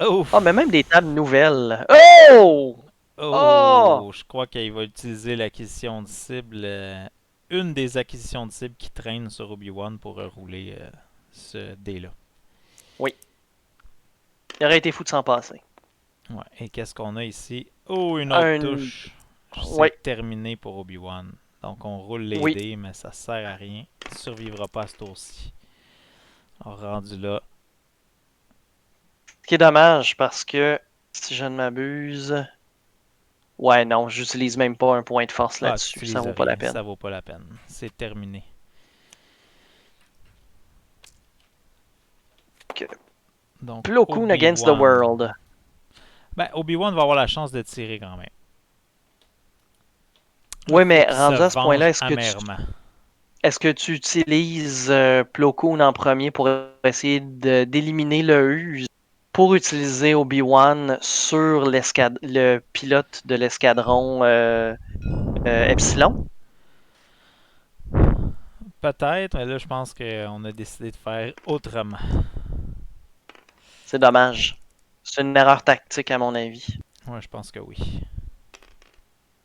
Oh! Ah, mais même des tables nouvelles. Oh! Oh! Oh! Je crois qu'il va utiliser l'acquisition de cible. Une des acquisitions de cible qui traîne sur Obi-Wan pour rouler ce dé-là. Oui. Il aurait été fou de s'en passer. Ouais. Et qu'est-ce qu'on a ici? Oh, une autre Un. touche. Oui. C'est terminé pour Obi-Wan. Donc on roule les Oui. dés, mais ça sert à rien. Il ne survivra pas à ce tour-ci. Alors, rendu là. Ce qui est dommage parce que, si je ne m'abuse. Ouais, non, j'utilise même pas un point de force Ah, tu là-dessus. Ça n'utilises vaut pas la rien. peine. Ça vaut pas la peine. C'est terminé. Donc, Plo Koon against the Obi-Wan. world. Ben, Obi-Wan va avoir la chance de tirer quand même. Là, il Oui, faut mais qu'il se rendu à ce venge point-là, amèrement. est-ce que tu utilises Plo Koon en premier pour essayer d'éliminer le Use pour utiliser Obi-Wan sur le pilote de l'escadron Epsilon? Peut-être, mais là, je pense qu'on a décidé de faire autrement. C'est dommage. C'est une erreur tactique à mon avis. Ouais, je pense que oui.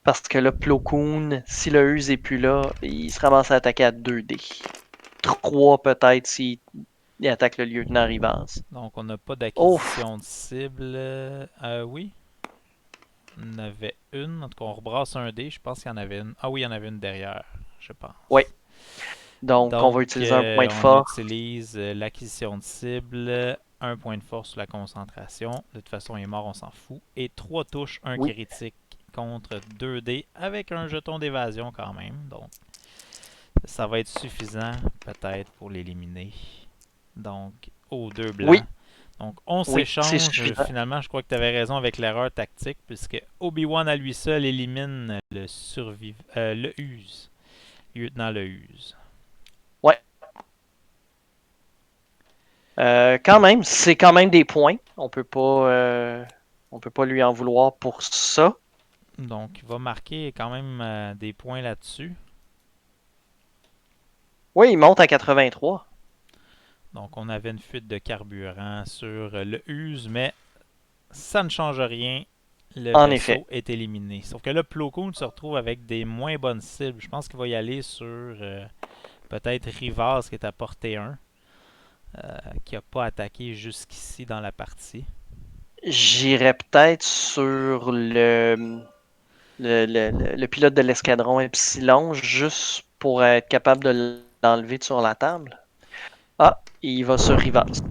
Parce que là, Plo Koon, si le Use est plus là, il se ramasse à attaquer à 2D. 3 peut-être s'il attaque le lieutenant Rivas. Donc, on n'a pas Ouf! d'acquisition de cible. Oui, on en avait une. En tout cas, on rebrasse un dé. Je pense qu'il y en avait une. Ah oui, il y en avait une derrière, je Oui. pense. Donc, on va Donc, utiliser un point de on force. utilise l'acquisition de cible, un point de force sur la concentration. De toute façon, il est mort, on s'en fout. Et 3 touches, un Oui. critique contre 2 dés avec un jeton d'évasion quand même. Donc, ça va être suffisant peut-être pour l'éliminer. Donc, aux 2 Oui. blancs. Donc, on Oui. C'est s'échange. suffisant. Finalement, je crois que tu avais raison avec l'erreur tactique, puisque Obi-Wan à lui seul élimine le Use. Lieutenant le Use. Ouais. Quand même, c'est quand même des points. On peut pas lui en vouloir pour ça. Donc, il va marquer quand même des points là-dessus. Oui, il monte à 83. Donc, on avait une fuite de carburant sur le Use, mais ça ne change rien. Le En effet. vaisseau est éliminé. Sauf que là, Plo Koon se retrouve avec des moins bonnes cibles. Je pense qu'il va y aller sur peut-être Rivas qui est à portée 1, qui n'a pas attaqué jusqu'ici dans la partie. J'irais peut-être sur le pilote de l'escadron Epsilon, juste pour être capable de l'enlever sur la table. Ah, il va sur Rivas.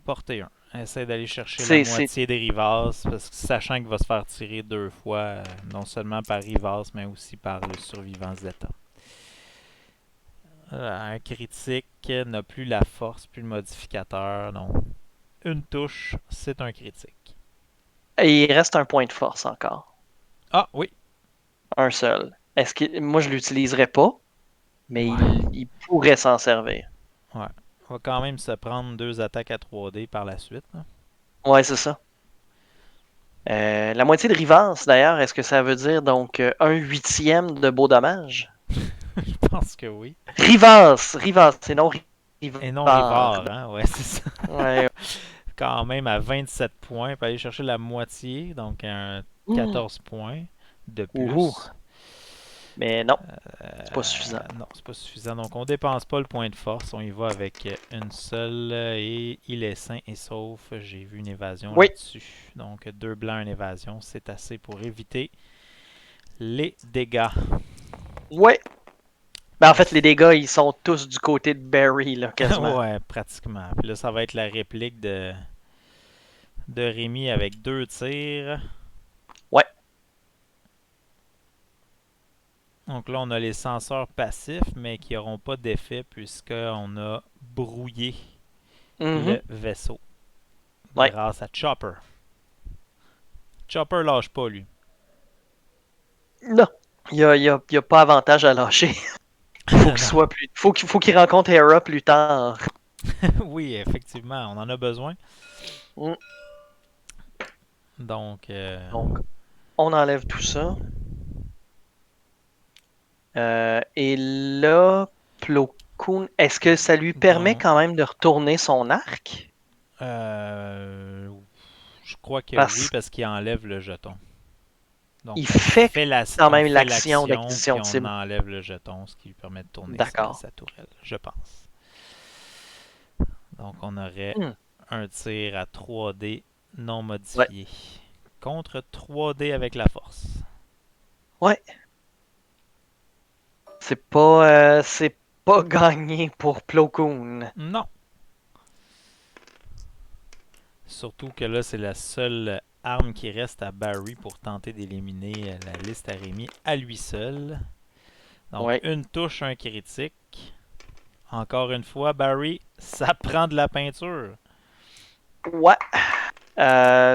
Portée 1. Essaie d'aller chercher la C'est moitié des Rivas, parce que sachant qu'il va se faire tirer 2 fois, non seulement par Rivas, mais aussi par le survivant Zeta. Un critique n'a plus la force, plus le modificateur, donc une touche, c'est un critique. Et il reste un point de force encore. Ah oui, Un seul. Est-ce que moi je l'utiliserais pas, mais ouais, il pourrait s'en servir. ouais. On va quand même se prendre 2 attaques à 3D par la suite, là. Ouais, c'est ça. La moitié de Rivas, d'ailleurs, est-ce que ça veut dire donc un huitième de beau dommage? Je pense que oui. Rivas, c'est non Et non Rivard. Rivard, hein, ouais, c'est ça. Ouais. Quand même à 27 points, pour aller chercher la moitié, donc un Ouh, 14 points de ouh. plus. Mais non, c'est pas suffisant. Non, c'est pas suffisant. Donc on dépense pas le point de force, on y va avec une seule et il est sain et sauf. J'ai vu une évasion Oui, là-dessus. Donc 2 blancs, une évasion, c'est assez pour éviter les dégâts. ouais. Ben, en fait, les dégâts, ils sont tous du côté de Barry, là, quasiment. Ouais, pratiquement. Puis là, ça va être la réplique de Rémi avec 2 tirs. Ouais. Donc là, on a les senseurs passifs, mais qui n'auront pas d'effet puisqu'on a brouillé Mhm. le vaisseau Ouais. grâce à Chopper. Chopper lâche pas, lui. Non. Il y a pas avantage à lâcher. Faut qu'il Non. soit plus. Faut qu'il rencontre Hera plus tard. Oui, effectivement, on en a besoin. Mm. Donc, Donc, on enlève tout ça. Et là, Plo Koon, est-ce que ça lui permet donc, quand même de retourner son arc? euh, je crois que oui, Parce parce qu'il enlève le jeton. qu'il Donc, fait quand on même fait l'action l'action, d'acquisition puis de on cible. enlève le jeton, ce qui lui permet de tourner D'accord. sa tourelle, je pense. Donc, on aurait Hmm. un tir à 3D non Ouais. modifié contre 3D avec la force. Ouais. C'est pas gagné pour Plo Koon. Non. Surtout que là, c'est la seule arme qui reste à Barry pour tenter d'éliminer la liste à Rémi à lui seul. Donc, Ouais. une touche, un critique. Encore une fois, Barry, ça prend de la peinture. Ouais.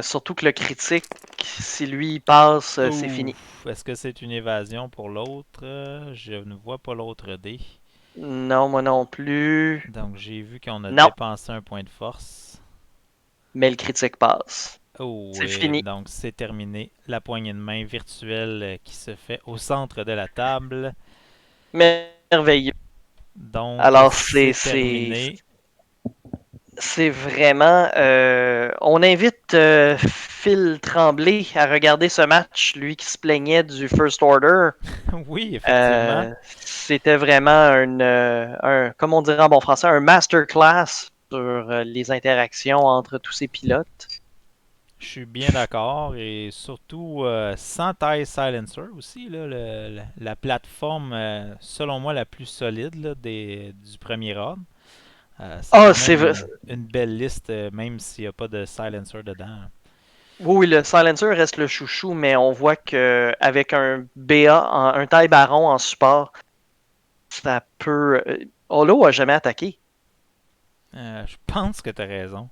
Surtout que le critique, si lui il passe, c'est fini. Ouf, est-ce que c'est une évasion pour l'autre? Je ne vois pas l'autre dé. Non, moi non plus. Donc, j'ai vu qu'on a Non, dépensé un point de force. mais le critique passe. Oh, C'est et fini. donc c'est terminé. La poignée de main virtuelle qui se fait au centre de la table. Merveilleux. Donc, Alors, c'est, c'est c'est, terminé. c'est vraiment. On invite Phil Tremblay à regarder ce match, lui qui se plaignait du First Order. Oui, effectivement. C'était vraiment comme on dirait en bon français, un masterclass sur les interactions entre tous ces pilotes. Je suis bien d'accord. Et surtout, sans taille silencer aussi, là, la plateforme, selon moi, la plus solide là, du premier ordre. C'est Ah, quand c'est même vrai. une belle liste, même s'il n'y a pas de silencer dedans. Oui, oui, le Silencer reste le chouchou, mais on voit que avec un BA, un taille baron en support, ça peut. Holo a jamais attaqué. Je pense que tu as raison.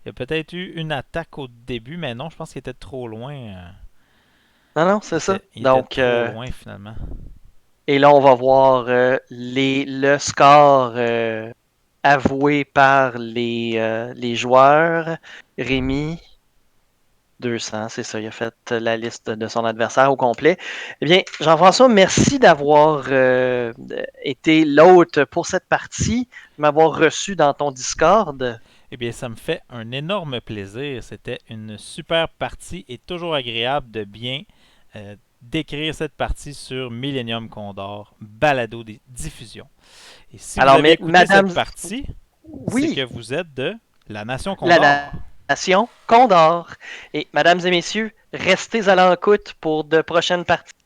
Il y a peut-être eu une attaque au début, mais non, je pense qu'il était trop loin. Non, non, c'est ça. Il était Donc, trop loin finalement. et là, on va voir le score avoué par les joueurs. Rémi, 200, c'est ça, il a fait la liste de son adversaire au complet. Eh bien, Jean-François, merci d'avoir été l'hôte pour cette partie, de m'avoir reçu dans ton Discord. Eh bien, ça me fait un énorme plaisir. C'était une super partie et toujours agréable de bien décrire cette partie sur Millennium Condor, balado des diffusions. Et si vous Alors, avez mais écouté cette Madame, partie, c'est que oui, vous êtes de la Nation la Condor. nation Condor. Et Mesdames et Messieurs, restez à l'écoute pour de prochaines parties.